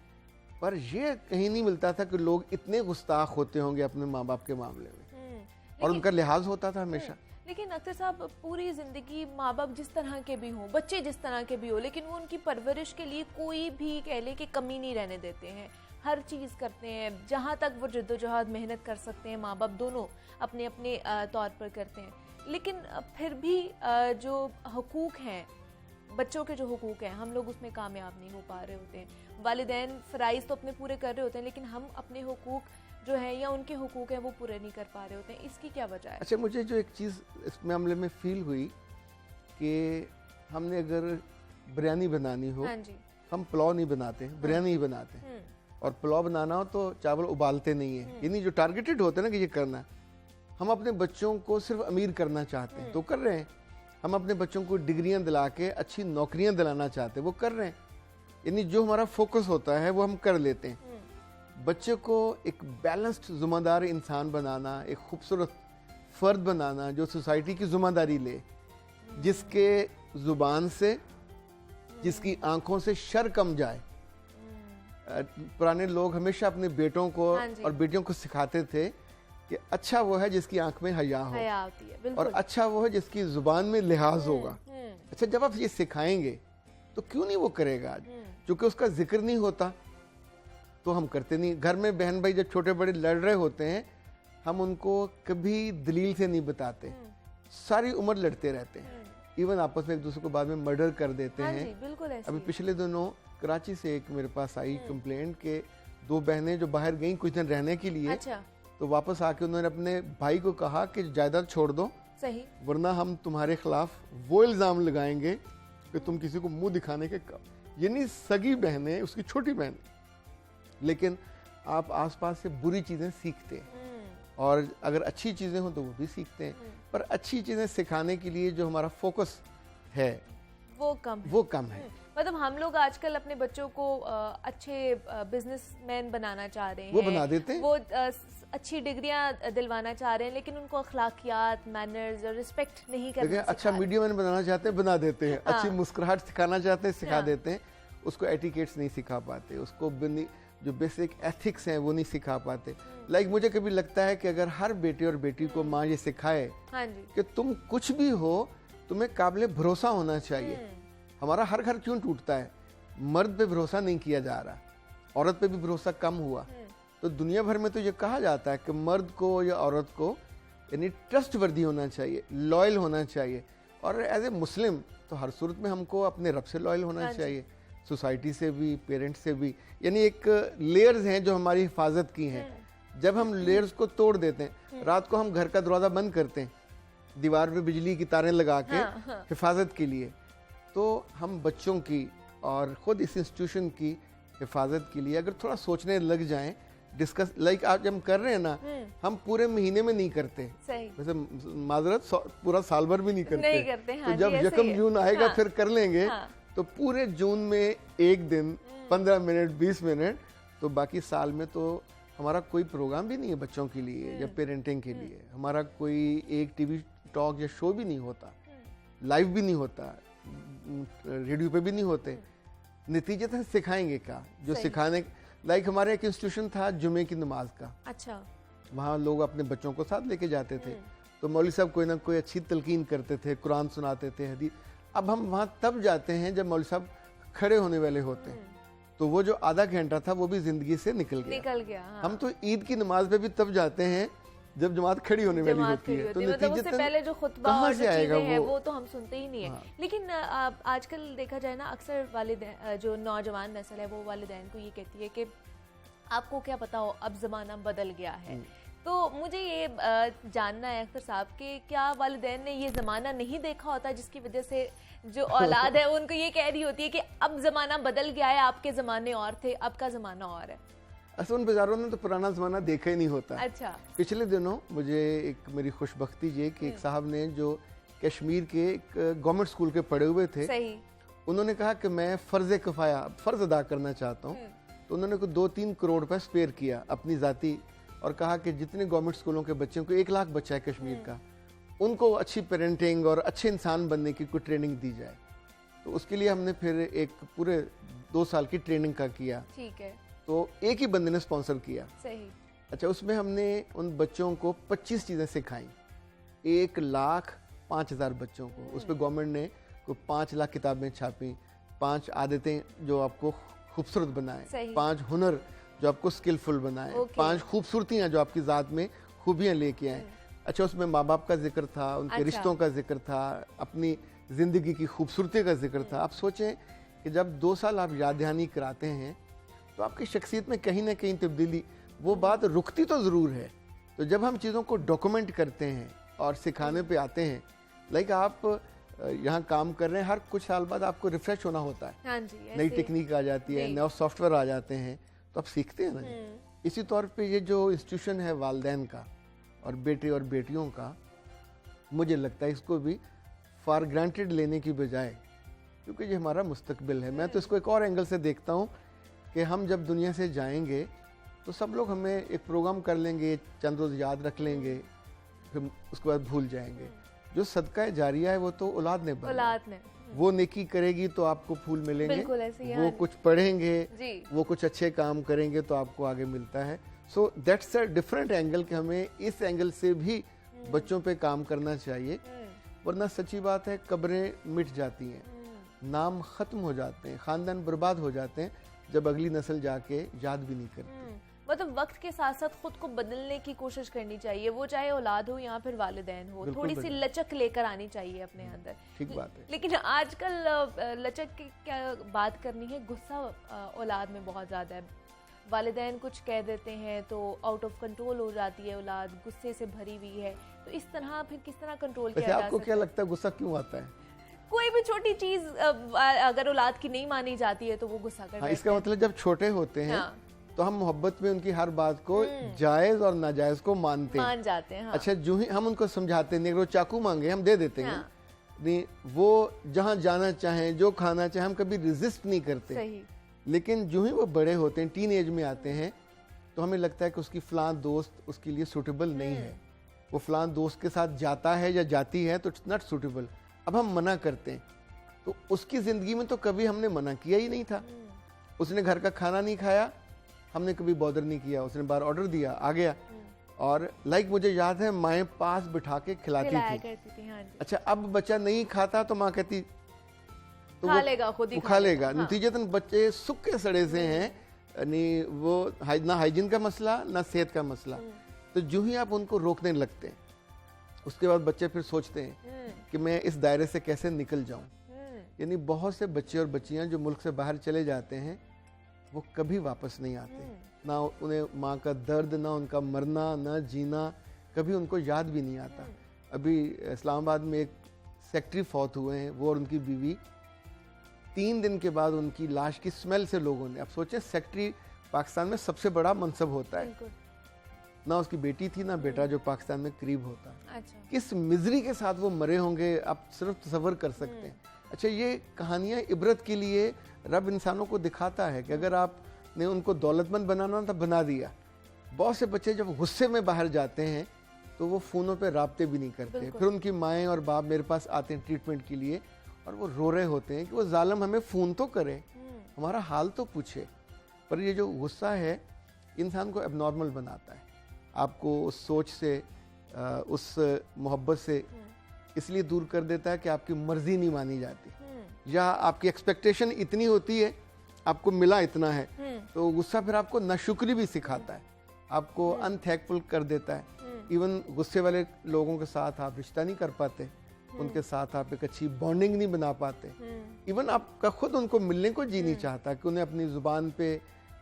पर ये कहीं नहीं मिलता था कि लोग इतने गुस्ताख होते होंगे अपने माँ बाप के मामले में, और उनका लिहाज होता था हमेशा। लेकिन अख्तर साहब, पूरी जिंदगी माँ बाप जिस तरह के भी हों, बच्चे जिस तरह के भी हो, लेकिन वो उनकी परवरिश के लिए कोई भी कह ले कि कमी नहीं रहने देते हैं, हर चीज़ करते हैं, जहाँ तक वो जद्दोजहद मेहनत कर सकते हैं, माँ बाप दोनों अपने अपने तौर पर करते हैं। लेकिन फिर भी जो हुकूक हैं, बच्चों के जो हुकूक हैं, हम लोग उसमें कामयाब नहीं हो पा रहे होते हैं। वालिदैन फ़राइज़ तो अपने पूरे कर रहे होते हैं, लेकिन हम अपने हुकूक जो है या उनके हुकूक हैं वो पूरे नहीं कर पा रहे होते हैं। इसकी क्या वजह है? अच्छा, मुझे जो एक चीज़ इस मामले में फील हुई कि हमने अगर बिरयानी बनानी हो, हाँ जी, हम पुलाव नहीं बनाते, बिरयानी ही बनाते हैं। और पुलाव बनाना हो तो चावल उबालते नहीं है, यानी जो टारगेटेड होते हैं ना कि ये करना। हम अपने बच्चों को सिर्फ अमीर करना चाहते हैं तो कर रहे हैं, हम अपने बच्चों को डिग्रियां दिला के अच्छी नौकरियां दिलाना चाहते हैं, वो कर रहे हैं। यानी जो हमारा फोकस होता है वो हम कर लेते हैं। बच्चे को एक बैलेंस्ड ज़िम्मेदार इंसान बनाना, एक खूबसूरत फ़र्द बनाना जो सोसाइटी की ज़िम्मेदारी ले, जिसके ज़ुबान से, जिसकी आंखों से शर कम जाए। पुराने लोग हमेशा अपने बेटों को और बेटियों को सिखाते थे कि अच्छा वो है जिसकी आंख में हया हो, और अच्छा वो है जिसकी ज़ुबान में लिहाज होगा। अच्छा, जब आप ये सिखाएंगे तो क्यों नहीं वो करेगा? क्योंकि उसका जिक्र नहीं होता तो हम करते नहीं। घर में बहन भाई जब छोटे बड़े लड़ रहे होते हैं, हम उनको कभी दलील से नहीं बताते, सारी उम्र लड़ते रहते हैं, इवन आपस में एक दूसरे को बाद में मर्डर कर देते हैं। अभी पिछले दिनों कराची से एक मेरे पास आई कंप्लेंट के 2 बहनें जो बाहर गईं कुछ दिन रहने के लिए, तो वापस आके उन्होंने अपने भाई को कहा कि जायदाद छोड़ दो, सही, वरना हम तुम्हारे खिलाफ वो इल्जाम लगाएंगे कि तुम किसी को मुंह दिखाने के यानी सगी बहनें, उसकी छोटी बहन। लेकिन आप आसपास से बुरी चीजें सीखते हैं, और अगर अच्छी चीजें हो तो वो भी सीखते हैं, पर अच्छी चीजें सिखाने के लिए जो हमारा फोकस है वो कम है। मतलब हम लोग आजकल अपने बच्चों को अच्छे बिजनेसमैन बनाना चाह रहे हैं, वो बना देते हैं, वो अच्छी डिग्रियां दिलवाना चाह रहे हैं, लेकिन उनको अखलाकियात, मैनर्स और रिस्पेक्ट नहीं करना सिखा। अच्छा मीडिया मैन बनाना चाहते हैं, बना देते हैं। अच्छी मुस्कुराहट सिखाना चाहते हैं, सिखा देते हैं। उसको एटिकेट्स नहीं सिखा पाते, उसको जो बेसिक एथिक्स हैं वो नहीं सिखा पाते। लाइक मुझे कभी लगता है कि अगर हर बेटे और बेटी को माँ ये सिखाए कि तुम कुछ भी हो, तुम्हें काबिल भरोसा होना चाहिए। हमारा हर घर क्यों टूटता है? मर्द पे भरोसा नहीं किया जा रहा, औरत पे भी भरोसा कम हुआ। तो दुनिया भर में तो ये कहा जाता है कि मर्द को या औरत को यानी ट्रस्ट वर्दी होना चाहिए, लॉयल होना चाहिए। और एज ए मुस्लिम तो हर सूरत में हमको अपने रब से लॉयल होना चाहिए, सोसाइटी से भी, पेरेंट्स से भी। यानी एक लेयर्स हैं जो हमारी हिफाजत की हैं। जब हम लेयर्स को तोड़ देते हैं, रात को हम घर का दरवाज़ा बंद करते हैं, दीवार पे बिजली की तारें लगा के हिफाजत के लिए, तो हम बच्चों की और ख़ुद इस इंस्टीट्यूशन की हिफाजत के लिए अगर थोड़ा सोचने लग जाएं, डिस्कस लाइक आज हम कर रहे हैं ना, हम पूरे महीने में नहीं करते, वैसे माजरत पूरा साल भर भी नहीं करते। तो जब 1 जून आएगा फिर कर लेंगे, तो पूरे जून में 1 दिन 15 मिनट 20 मिनट, तो बाकी साल में तो हमारा कोई प्रोग्राम भी नहीं है बच्चों के लिए या पेरेंटिंग के लिए। हमारा कोई एक टीवी टॉक या शो भी नहीं होता, लाइव भी नहीं होता, रेडियो पे भी नहीं होते। नतीजतन सिखाएंगे क्या? जो सिखाने लाइक हमारे एक इंस्टीट्यूशन था जुमे की नमाज का। अच्छा, वहाँ लोग अपने बच्चों को साथ लेके जाते थे, तो मौलवी साहब कोई ना कोई अच्छी तलकीन करते थे, कुरान सुनाते थे, हदीस। अब हम वहाँ तब जाते हैं जब मौलवी साहब खड़े होने वाले होते हैं, तो वो जो आधा घंटा था वो भी जिंदगी से निकल गया। हाँ। हम तो ईद की नमाज पे भी तब जाते हैं जब जमात खड़ी होने वाली होती है, तो मतलब उससे पहले जो खुतबा और जो चीजें हैं वो तो हम सुनते ही नहीं है। हाँ। लेकिन आजकल देखा जाए ना, अक्सर वालिदैन, जो नौजवान नस्ल है वो वालिदैन को ये कहती है कि आपको क्या पता हो, अब ज़माना बदल गया है। तो मुझे ये जानना है अख्तर साहब कि क्या वालिदैन ने ये ज़माना नहीं देखा होता जिसकी वजह से जो औलाद है उनको ये कह रही होती है कि अब ज़माना बदल गया है, आपके ज़माने और थे, अब का ज़माना और है? असल बाजारों ने तो पुराना ज़माना देखा ही नहीं होता। अच्छा। पिछले दिनों मुझे एक मेरी खुशबख्ती ये कि एक साहब ने जो कश्मीर के एक गवर्नमेंट स्कूल के पढ़े हुए थे, सही, उन्होंने कहा कि मैं फ़र्ज़ किफ़ाया, फ़र्ज़ अदा करना चाहता हूँ तो उन्होंने को 2-3 करोड़ रुपए स्पेयर किया अपनी जाती, और कहा कि जितने गवर्नमेंट स्कूलों के बच्चों को 1 लाख बच्चा है कश्मीर का, उनको अच्छी पेरेंटिंग और अच्छे इंसान बनने की कोई ट्रेनिंग दी जाए। तो उसके लिए हमने फिर एक पूरे 2 साल की ट्रेनिंग का किया। ठीक है। तो एक ही बंदे ने स्पॉन्सर किया। सही। अच्छा, उसमें हमने उन बच्चों को 25 चीज़ें सिखाई, 1,05,000 बच्चों को। उस पर गवर्नमेंट ने को 5 लाख किताबें छापी, 5 आदतें जो आपको खूबसूरत बनाए, 5 हुनर जो आपको स्किलफुल बनाए, 5 खूबसूरतियाँ जो आपकी ज़ात में खूबियाँ लेके आए। अच्छा, उसमें माँ बाप का जिक्र था, उनके रिश्तों का जिक्र था, अपनी ज़िंदगी की खूबसूरती का जिक्र था। आप सोचें कि जब 2 साल आप याद दहानी कराते हैं तो आपकी शख्सियत में कहीं ना कहीं तब्दीली, वो बात रुकती तो ज़रूर है। तो जब हम चीज़ों को डॉक्यूमेंट करते हैं और सिखाने पे आते हैं, लाइक आप यहाँ काम कर रहे हैं, हर कुछ साल बाद आपको रिफ्रेश होना होता है। हाँ जी, नई टेक्निक आ जाती है, नए सॉफ्टवेयर आ जाते हैं, तो आप सीखते हैं ना। इसी तौर पे ये जो इंस्टीट्यूशन है वालिदैन का और बेटे और बेटियों का, मुझे लगता है इसको भी फॉर ग्रांटेड लेने की बजाय, क्योंकि ये हमारा मुस्तकबिल है, मैं तो इसको एक और एंगल से देखता हूँ कि हम जब दुनिया से जाएंगे तो सब लोग हमें एक प्रोग्राम कर लेंगे, चंद रोज़ याद रख लेंगे, फिर उसके बाद भूल जाएंगे। जो सदका जारिया है वो तो औलाद ने वो नेकी करेगी तो आपको फूल मिलेंगे, वो कुछ पढ़ेंगे, वो कुछ अच्छे काम करेंगे तो आपको आगे मिलता है। So that's a different angle कि हमें इस एंगल से भी बच्चों पे काम करना चाहिए, वरना सच्ची बात है कब्रें मिट जाती हैं, नाम खत्म हो जाते हैं, खानदान बर्बाद हो जाते हैं जब अगली नस्ल जाके याद भी नहीं करती। मतलब वक्त के साथ साथ खुद को बदलने की कोशिश करनी चाहिए, वो चाहे औलाद हो या फिर वालिदैन हो, थोड़ी सी लचक लेकर आनी चाहिए अपने अंदर। ठीक बात है। लेकिन आजकल लचक की क्या बात करनी है, गुस्सा औलाद में बहुत ज़्यादा है। वालिदैन कुछ कह देते हैं तो आउट ऑफ कंट्रोल हो जाती है औलाद, गुस्से से भरी हुई है। तो इस तरह फिर किस तरह कंट्रोल किया जा सकता है? आपको क्या लगता है गुस्सा क्यों आता है? कोई भी छोटी चीज अगर औलाद की नहीं मानी जाती है तो वो गुस्सा करते हैं। इसका मतलब जब छोटे होते हैं तो हम मोहब्बत में उनकी हर बात को जायज और नाजायज को मान जाते हैं। अच्छा, जो ही हम उनको समझाते हैं, वो चाकू मांगे हम दे देते हैं, नहीं वो जहाँ जाना चाहे, जो खाना चाहे, हम कभी रेजिस्ट नहीं करते। सही। लेकिन जो ही वो बड़े होते हैं, टीन एज में आते हैं, तो हमें लगता है कि उसकी फलां दोस्त उसके लिए सूटेबल नहीं है, वो फलां दोस्त के साथ जाता है या जाती है तो इट्स नॉट सूटेबल। अब हम मना करते हैं, तो उसकी जिंदगी में तो कभी हमने मना किया ही नहीं था। उसने घर का खाना नहीं खाया, हमने कभी बॉदर नहीं किया, उसने बाहर ऑर्डर दिया, आ गया। और लाइक मुझे याद है माएँ पास बिठा के खिलाती थी। हाँ। अच्छा, अब बच्चा नहीं खाता तो माँ कहती तो खा लेगा, खुद ही खा लेगा। नतीजतन बच्चे सूखे सड़े से हैं, नहीं वो ना हाइजीन का मसला ना सेहत का मसला। तो जो ही आप उनको रोकने लगते हैं, उसके बाद बच्चे फिर सोचते हैं कि मैं इस दायरे से कैसे निकल जाऊं। यानी बहुत से बच्चे और बच्चियां जो मुल्क से बाहर चले जाते हैं वो कभी वापस नहीं आते, ना उन्हें माँ का दर्द, ना उनका मरना, ना जीना कभी उनको याद भी नहीं आता। अभी इस्लामाबाद में एक सेक्रेटरी फौत हुए हैं, वो और उनकी बीवी, 3 दिन के बाद उनकी लाश की स्मेल से लोगों ने, अब सोचें सेक्रेटरी पाकिस्तान में सबसे बड़ा मनसब होता है, ना उसकी बेटी थी ना बेटा जो पाकिस्तान में करीब होता है। अच्छा। किस मिजरी के साथ वो मरे होंगे आप सिर्फ तसव्वुर कर सकते हैं। अच्छा, ये कहानियाँ इबरत के लिए रब इंसानों को दिखाता है कि अगर आपने उनको दौलतमंद बनाना था बना दिया। बहुत से बच्चे जब गुस्से में बाहर जाते हैं तो वो फ़ोनों पे राब्ते भी नहीं करते, फिर उनकी माएँ और बाप मेरे पास आते हैं ट्रीटमेंट के लिए और वो रो रहे होते हैं कि वो जालिम हमें फ़ोन तो करे, हमारा हाल तो पूछे। पर ये जो गुस्सा है इंसान को एबनॉर्मल बनाता है, आपको उस सोच से, उस मोहब्बत से इसलिए दूर कर देता है कि आपकी मर्जी नहीं मानी जाती, या आपकी एक्सपेक्टेशन इतनी होती है, आपको मिला इतना है, तो गुस्सा फिर आपको नाशुक्री भी सिखाता है, आपको अनथैंकफुल कर देता है। इवन गुस्से वाले लोगों के साथ आप रिश्ता नहीं कर पाते, उनके साथ आप एक अच्छी बॉन्डिंग नहीं बना पाते। इवन आपका खुद उनको मिलने को जी नहीं चाहता कि उन्हें अपनी ज़ुबान पे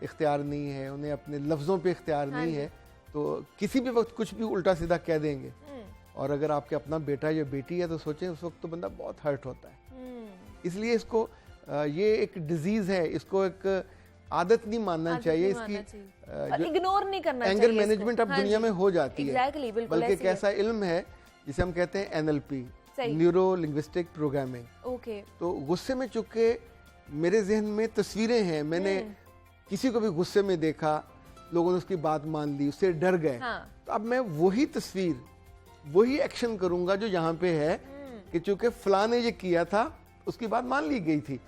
इख्तियार नहीं है, उन्हें अपने लफ्ज़ों पे इख्तियार नहीं है, तो किसी भी वक्त कुछ भी उल्टा सीधा कह देंगे। और अगर आपके अपना बेटा या बेटी है तो सोचें उस वक्त तो बंदा बहुत हर्ट होता है। इसलिए इसको ये एक डिजीज़ है, इसको एक आदत नहीं मानना चाहिए, इसकी इग्नोर नहीं करना चाहिए। एंगर मैनेजमेंट अब दुनिया में हो जाती है, बल्कि एक ऐसा इल्म है जिसे हम कहते हैं NLP, neuro linguistic programming. Okay. तो गुस्से में चूंकि मेरे जहन में तस्वीरें हैं, मैंने किसी को भी गुस्से में देखा, लोगों ने उसकी बात मान ली, उससे डर गए। तो अब मैं वही तस्वीर, वही एक्शन करूंगा जो यहाँ पे है कि चूंकि फलां ने ये किया था, उसकी बात मान ली गई थी,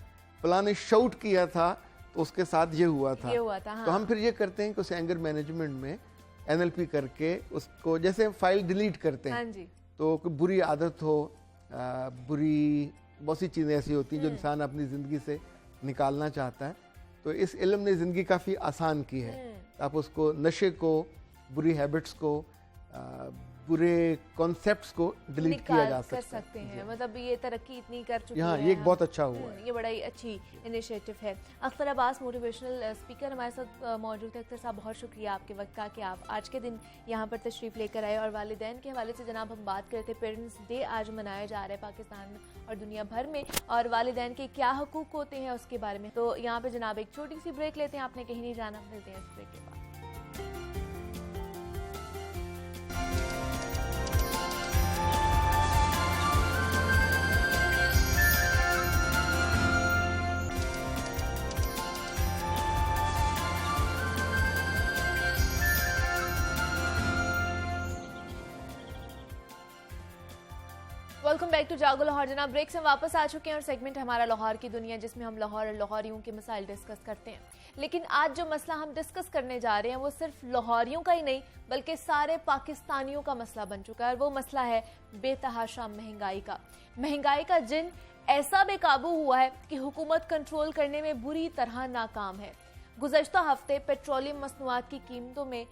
फलां ने शाउट किया था तो उसके साथ ये हुआ था। तो हम फिर ये करते हैं कि उस एंगर मैनेजमेंट में NLP करके उसको, जैसे फाइल डिलीट करते हैं, तो कोई बुरी आदत हो, बुरी बहुत सी चीज़ें ऐसी होती हैं जो इंसान अपनी ज़िंदगी से निकालना चाहता है, तो इस इल्म ने ज़िंदगी काफ़ी आसान की है। आप उसको, नशे को, बुरी हैबिट्स को, बुरे कॉन्सेप्ट्स को डिलीट किया जा सकते हैं। मतलब ये तरक्की इतनी कर चुकी है, ये बहुत अच्छा हुआ है। ये बड़ा ही अच्छी इनिशिएटिव है। अख्तर अब्बास मोटिवेशनल स्पीकर हमारे साथ मौजूद है। अख्तर साहब, बहुत शुक्रिया आपके वक्त का कि आप आज के दिन यहाँ पर तशरीफ़ लेकर आए। और वालिदैन के हवाले से जनाब हम बात करते, पेरेंट्स डे आज मनाया जा रहा है पाकिस्तान में और दुनिया भर में, और वालिदैन के क्या हकूक़ होते हैं उसके बारे में। तो यहाँ पर जनाब एक छोटी सी ब्रेक लेते हैं, आपने कहीं नहीं जाना, मिलते हैं इस ब्रेक के बाद। वेलकम बैक टू जागो लाहौर। जनाब ब्रेक से वापस आ चुके हैं और सेगमेंट हमारा लाहौर की दुनिया, जिसमें हम लाहौर और लाहौरियों के मसाइल डिस्कस करते हैं। लेकिन आज जो मसला हम डिस्कस करने जा रहे हैं वो सिर्फ लाहौरियों का ही नहीं बल्कि सारे पाकिस्तानियों का मसला बन चुका है, और वो मसला है बेतहाशा महंगाई का। महंगाई का जिन ऐसा बेकाबू हुआ है कि हुकूमत कंट्रोल करने में बुरी तरह नाकाम है। गुज़श्ता हफ्ते पेट्रोलियम मसनूआत की कीमतों में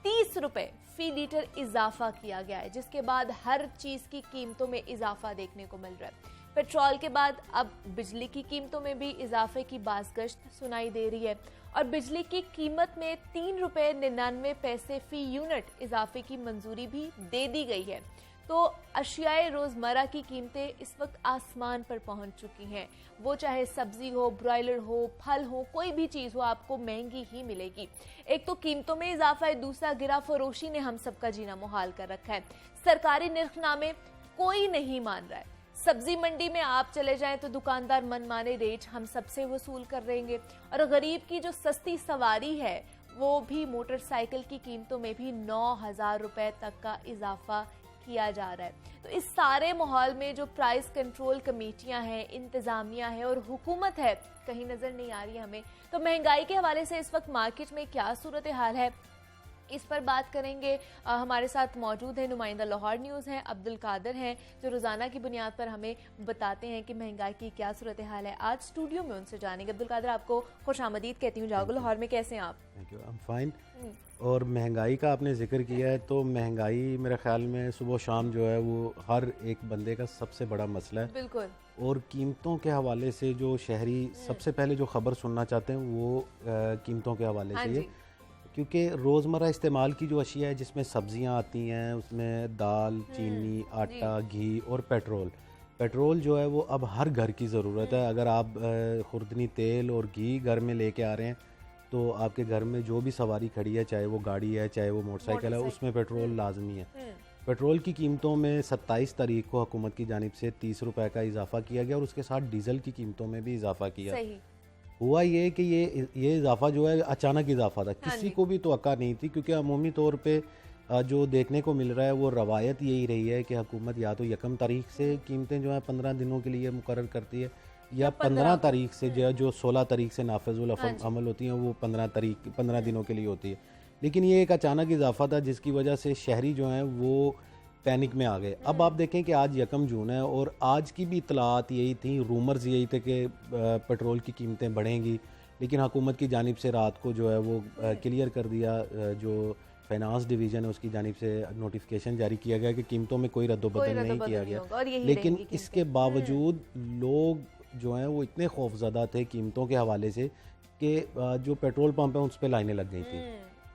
30 रुपए फी लीटर इजाफा किया गया है, जिसके बाद हर चीज की कीमतों में इजाफा देखने को मिल रहा है। पेट्रोल के बाद अब बिजली की कीमतों में भी इजाफे की बाज़गश्त सुनाई दे रही है, और बिजली की कीमत में 3 रुपए 99 पैसे फी यूनिट इजाफे की मंजूरी भी दे दी गई है। तो अशियाए रोजमर्रा की कीमतें इस वक्त आसमान पर पहुंच चुकी हैं। वो चाहे सब्जी हो, ब्रॉयलर हो, फल हो, कोई भी चीज हो, आपको महंगी ही मिलेगी। एक तो कीमतों में इजाफा है, दूसरा गिरा फरोशी ने हम सबका जीना मुहाल कर रखा है। सरकारी निर्खनामे कोई नहीं मान रहा है। सब्जी मंडी में आप चले जाएं तो दुकानदार मनमाने रेट हम सबसे वसूल कर रहेंगे, और गरीब की जो सस्ती सवारी है वो भी मोटरसाइकिल की कीमतों में भी 9,000 रुपए तक का इजाफा किया जा रहा है। तो इस सारे माहौल में जो प्राइस कंट्रोल कमेटियां हैं, इंतजामिया है और हुकूमत है, कहीं नजर नहीं आ रही है हमें। तो महंगाई के हवाले से इस वक्त मार्केट में क्या सूरत हाल है, इस पर बात करेंगे। हमारे साथ मौजूद है नुमाइंदा लाहौर न्यूज़ हैं, अब्दुल कादिर हैं, जो रोज़ाना की बुनियाद पर हमें बताते हैं कि महंगाई की क्या सूरत हाल है। आज स्टूडियो में उनसे जानेंगे। अब्दुल कादिर, आपको खुशामदीद कहती हूँ जागो लाहौर में। कैसे हैं आप? Thank you, I am fine. और महंगाई का आपने जिक्र किया है, तो महंगाई मेरे ख्याल में सुबह शाम जो है वो हर एक बंदे का सबसे बड़ा मसला है। बिल्कुल। और कीमतों के हवाले से जो शहरी सबसे पहले जो खबर सुनना चाहते हैं वो कीमतों के हवाले से ये, क्योंकि रोज़मर्रा इस्तेमाल की जो अशिया है जिसमें सब्जियां आती हैं, उसमें दाल, चीनी, आटा, घी और पेट्रोल जो है वो अब हर घर की ज़रूरत है। अगर आप खुर्दनी तेल और घी घर में लेके आ रहे हैं तो आपके घर में जो भी सवारी खड़ी है, चाहे वो गाड़ी है चाहे वो मोटरसाइकिल है, उसमें पेट्रोल लाजमी है। पेट्रोल की कीमतों में 27 तारीख को हुकूमत की जानिब से 30 रुपए का इजाफा किया गया, और उसके साथ डीजल की कीमतों में भी इजाफा किया। हुआ ये कि ये इजाफा जो है अचानक इजाफा था, किसी को भी तवक्का नहीं थी, क्योंकि अमूमी तौर पे जो देखने को मिल रहा है वो रवायत यही रही है कि हुकूमत या तो 1 तारीख से कीमतें जो है 15 दिनों के लिए मुकर्रर करती है, या 15 तारीख से जो 16 तारीख से नाफिजुल अमल होती हैं वो 15 दिनों के लिए होती है। लेकिन ये एक अचानक इजाफा था जिसकी वजह से शहरी जो हैं वो पैनिक में आ गए। अब आप देखें कि आज 1 जून है और आज की भी इतलात यही थी, रूमर्स यही थे कि पेट्रोल की कीमतें बढ़ेंगी, लेकिन हुकूमत की जानिब से रात को जो है वो क्लियर कर दिया, जो फाइनेंस डिवीज़न है उसकी जानिब से नोटिफिकेशन जारी किया गया कि कीमतों में कोई रद्दोबदल नहीं किया गया। लेकिन इसके बावजूद लोग जो हैं वो इतने खौफज़दा थे कीमतों के हवाले से कि जो पेट्रोल पंप है उस पर लाइनें लग गई थी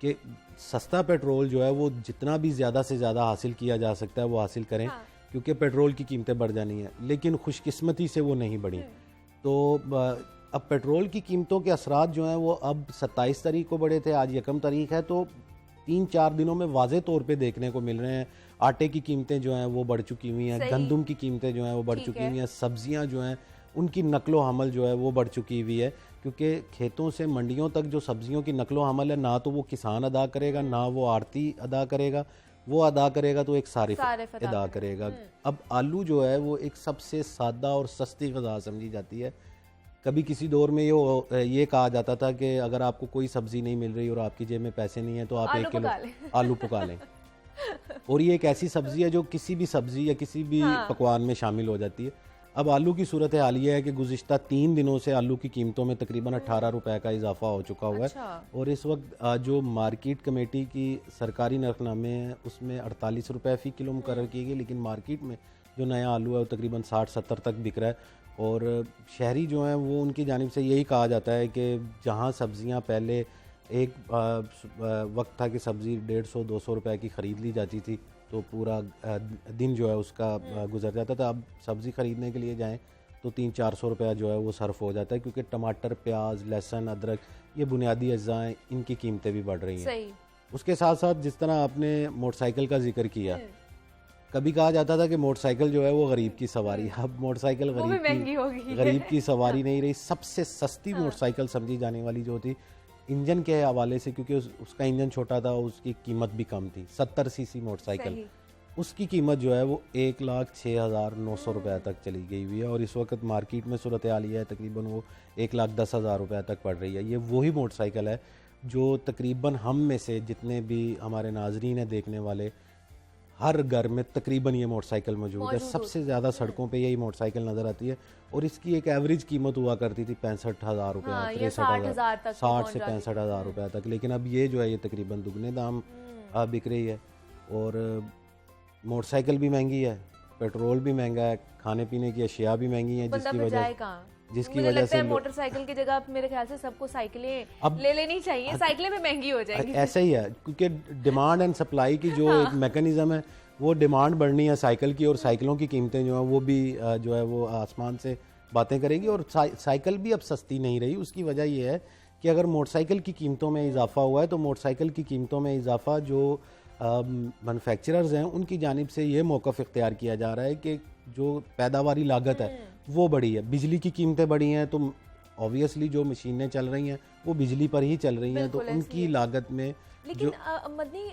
कि सस्ता पेट्रोल जो है वो जितना भी ज़्यादा से ज़्यादा हासिल किया जा सकता है वो हासिल करें, क्योंकि पेट्रोल की कीमतें बढ़ जानी हैं। लेकिन खुशकिस्मती से वो नहीं बढ़ी। तो अब पेट्रोल की कीमतों के असरात जो हैं वो अब 27 तारीख को बढ़े थे, आज 1 तारीख है, तो 3-4 दिनों में वाज़े तौर पे देखने को मिल रहे हैं। आटे की कीमतें जो हैं वो बढ़ चुकी हुई हैं, गंदम की कीमतें जो हैं वो बढ़ चुकी हुई हैं, सब्जियां जो हैं उनकी नकलो हमल जो है वो बढ़ चुकी हुई है, क्योंकि खेतों से मंडियों तक जो सब्जियों की नकलो हमल है, ना तो वो किसान अदा करेगा, ना वो आड़ती अदा करेगा, वो अदा करेगा तो एक सारिफ अदा करेगा। अब आलू जो है वो एक सबसे सादा और सस्ती ग़िज़ा समझी जाती है। कभी किसी दौर में ये कहा जाता था कि अगर आपको कोई सब्ज़ी नहीं मिल रही और आपकी जेब में पैसे नहीं है तो आप 1 किलो आलू पका लें। और ये एक ऐसी सब्ज़ी है जो किसी भी सब्ज़ी या किसी भी पकवान में शामिल हो जाती है। अब आलू की सूरत हाल ये है कि गुज़िश्ता 3 दिनों से आलू की कीमतों में तकरीबन 18 रुपए का इजाफा हो चुका हुआ है। और इस वक्त जो मार्केट कमेटी की सरकारी नरखनामे है उसमें 48 रुपए फ़ी किलो मुकर्रर किए गए, लेकिन मार्केट में जो नया आलू है वो तकरीबन 60-70 तक बिक रहा है। और शहरी जो हैं वो उनकी जानिब से यही कहा जाता है कि जहाँ सब्ज़ियाँ पहले एक वक्त था कि सब्ज़ी 150-200 रुपए की ख़रीद ली जाती थी तो पूरा दिन जो है उसका गुजर जाता था। अब सब्ज़ी ख़रीदने के लिए जाएं तो 300-400 रुपया जो है वो सर्फ हो जाता है, क्योंकि टमाटर, प्याज, लहसुन, अदरक ये बुनियादी अज्जाएँ इनकी कीमतें भी बढ़ रही हैं। उसके साथ साथ जिस तरह आपने मोटरसाइकिल का जिक्र किया, कभी कहा जाता था कि मोटरसाइकिल जो है वो गरीब की सवारी, अब मोटरसाइकिल गरीब की सवारी नहीं रही। सबसे सस्ती मोटरसाइकिल समझी जाने वाली जो थी इंजन के हवाले से, क्योंकि उसका इंजन छोटा था, उसकी कीमत भी कम थी, 70 सीसी मोटरसाइकिल, उसकी कीमत जो है वो 1,06,900 रुपये तक चली गई हुई है। और इस वक्त मार्केट में सूरत हाल है तकरीबन वो 1,10,000 रुपये तक पड़ रही है। ये वही मोटरसाइकिल है जो तकरीबन हम में से जितने भी हमारे नाजरीन हैं देखने वाले, हर घर में तकरीबन ये मोटरसाइकिल मौजूद है। सबसे ज़्यादा सड़कों पे यही मोटरसाइकिल नज़र आती है और इसकी एक एवरेज कीमत हुआ करती थी 65,000 रुपये, 63,000, 60 से 65,000 रुपये तक। लेकिन अब ये जो है ये तकरीबन दुगने दाम बिक रही है। और मोटरसाइकिल भी महंगी है, पेट्रोल भी महंगा है, खाने पीने की अशिया भी महंगी है, जिसकी वजह से मोटरसाइकिल की जगह मेरे ख्याल से सबको साइकिलें अब ले लेनी चाहिए, साइकिलें भी महंगी हो जाएंगी। ऐसा ही है, क्योंकि डिमांड एंड सप्लाई की जो एक मैकेनिज्म है वो डिमांड बढ़नी है साइकिल की, और साइकिलों की कीमतें जो है वो भी जो है वो आसमान से बातें करेगी। और साइकिल भी अब सस्ती नहीं रही। उसकी वजह यह है कि अगर मोटरसाइकिल की कीमतों में इजाफा हुआ है तो मोटरसाइकिल की कीमतों में इजाफा जो मैन्युफैक्चरर्स हैं उनकी जानिब से ये मौक़िफ़ इख्तियार किया जा रहा है कि जो पैदावारी लागत है वो बढ़ी है। बिजली की कीमतें बढ़ी हैं तो ऑब्वियसली जो मशीनें चल रही हैं वो बिजली पर ही चल रही हैं, तो उनकी लागत में लेकिन मदनी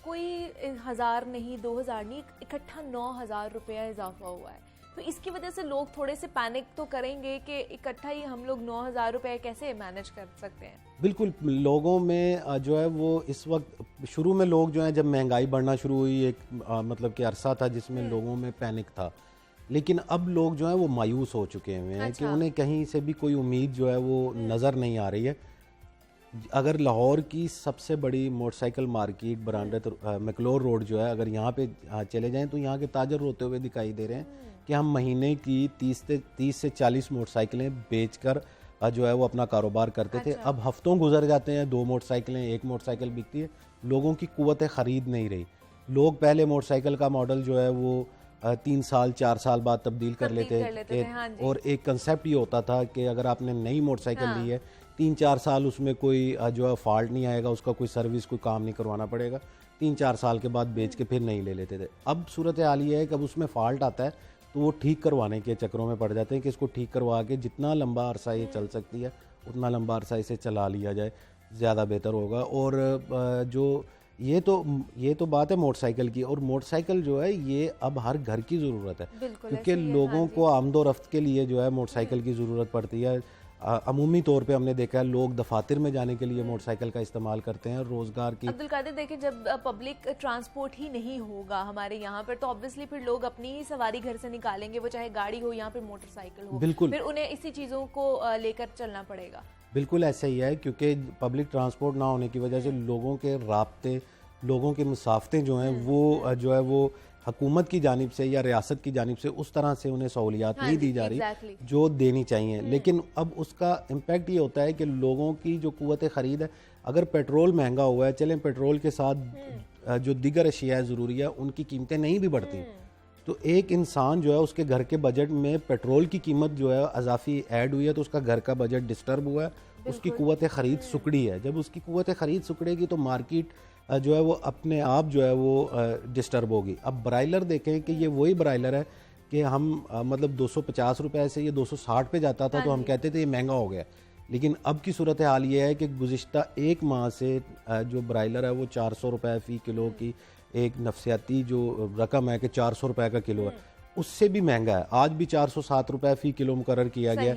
कोई 1000 नहीं 2000 नहीं, इकट्ठा 9,000 रुपया इजाफा हुआ है। तो इसकी वजह से लोग थोड़े से पैनिक तो करेंगे कि इकट्ठा ही हम लोग 9,000 रुपये कैसे मैनेज कर सकते हैं। बिल्कुल, लोगों में जो है वो इस वक्त शुरू में लोग जो है जब महंगाई बढ़ना शुरू हुई एक मतलब कि अरसा था जिसमें लोगों में पैनिक था, लेकिन अब लोग जो है वो मायूस हो चुके हैं कि उन्हें कहीं से भी कोई उम्मीद जो है वो नज़र नहीं आ रही है। अगर लाहौर की सबसे बड़ी मोटरसाइकिल मार्केट बरांडत मैकलोर रोड जो है, अगर यहाँ पे चले जाएं तो यहाँ के ताजर रोते हुए दिखाई दे रहे हैं कि हम महीने की 30 से 40 मोटरसाइकिलें बेचकर जो है वो अपना कारोबार करते थे। अब हफ्तों गुजर जाते हैं, 2 मोटरसाइकिलें, 1 मोटरसाइकिल बिकती है, लोगों की कुव्वत ख़रीद नहीं रही। लोग पहले मोटरसाइकिल का मॉडल जो है वो 3 साल 4 साल बाद तब्दील कर लेते थे। और एक कंसेप्ट ये होता था कि अगर आपने नई मोटरसाइकिल ली है 3-4 साल उसमें कोई जो है फॉल्ट नहीं आएगा, उसका कोई सर्विस कोई काम नहीं करवाना पड़ेगा, 3-4 साल के बाद बेच के फिर नहीं ले लेते थे। अब सूरत हाल ये है कि अब उसमें फॉल्ट आता है तो वो ठीक करवाने के चक्करों में पड़ जाते हैं कि इसको ठीक करवा के जितना लंबा अरसा ये चल सकती है उतना लंबा अरसा इसे चला लिया जाए, ज़्यादा बेहतर होगा। और जो ये तो बात है मोटरसाइकिल की, और मोटरसाइकिल जो है ये अब हर घर की ज़रूरत है, क्योंकि लोगों को आमदोरफ्त के लिए जो है मोटरसाइकिल की ज़रूरत पड़ती है। अमूमी तौर पे हमने देखा है लोग दफातर में जाने के लिए मोटरसाइकिल का इस्तेमाल करते हैं, रोज़गार की। अब्दुल कादिर देखिए, जब पब्लिक ट्रांसपोर्ट ही नहीं होगा हमारे यहाँ पर तो ऑब्वियसली फिर लोग अपनी ही सवारी घर से निकालेंगे, वो चाहे गाड़ी हो या फिर मोटरसाइकिल हो। बिल्कुल, फिर उन्हें इसी चीज़ों को लेकर चलना पड़ेगा। बिल्कुल ऐसा ही है, क्योंकि पब्लिक ट्रांसपोर्ट ना होने की वजह से लोगों के राब्ते, लोगों के मुसाफतें जो हैं वो जो है वो हुकूमत की जानिब से या रियासत की जानिब से उस तरह से उन्हें सहूलियात नहीं दी जा रही जो देनी चाहिए। लेकिन अब उसका इम्पैक्ट ये होता है कि लोगों की जो कुव्वत ख़रीद है, अगर पेट्रोल महंगा हुआ है, चलें पेट्रोल के साथ जो दीगर अशिया ज़रूरी है उनकी कीमतें नहीं भी बढ़ती, तो एक इंसान जो है उसके घर के बजट में पेट्रोल की कीमत जो है अजाफी ऐड हुई है तो उसका घर का बजट डिस्टर्ब हुआ है, उसकी कुव्वत ख़रीद सुकड़ी है। जब उसकी कुव्वत ख़रीद सुकड़ेगी तो मार्केट जो है वो अपने आप जो है वो डिस्टर्ब होगी। अब ब्रायलर देखें कि ये वही ब्रायलर है कि हम मतलब 250 रुपए से ये 260 पे जाता था तो हम कहते थे ये महंगा हो गया। लेकिन अब की सूरत हाल ये है कि गुज़िश्ता एक माह से जो ब्रायलर है वो 400 रुपए फ़ी किलो की एक नफसियाती जो रकम है कि 400 रुपए का किलो है, उससे भी महंगा है। आज भी 407 रुपए फ़ी किलो मुकर्रर किया गया।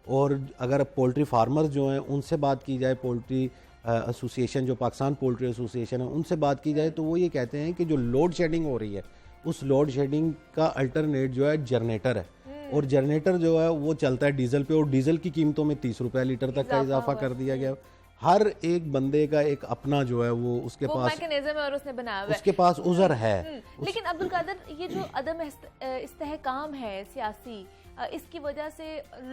और अगर पोल्ट्री फार्मर जो हैं उनसे बात की जाए, पोल्ट्री एसोसिएशन जो पाकिस्तान पोल्ट्री एसोसिएशन है उनसे बात की जाए, तो वो ये कहते हैं कि जो लोड शेडिंग हो रही है उस लोड शेडिंग का अल्टरनेट जो है जनरेटर है, और जनरेटर जो है वो चलता है डीजल पे, और डीजल की कीमतों में 30 रुपए लीटर तक का इजाफा कर दिया गया। हर एक बंदे का एक अपना जो है वो उसके पास मैकेनिज्म है और उसने बनाया हुआ है, उसके पास उज़र है। लेकिन अब्दुल कादिर, ये जो अदम इस्तेहकाम है सियासी, इसकी वजह से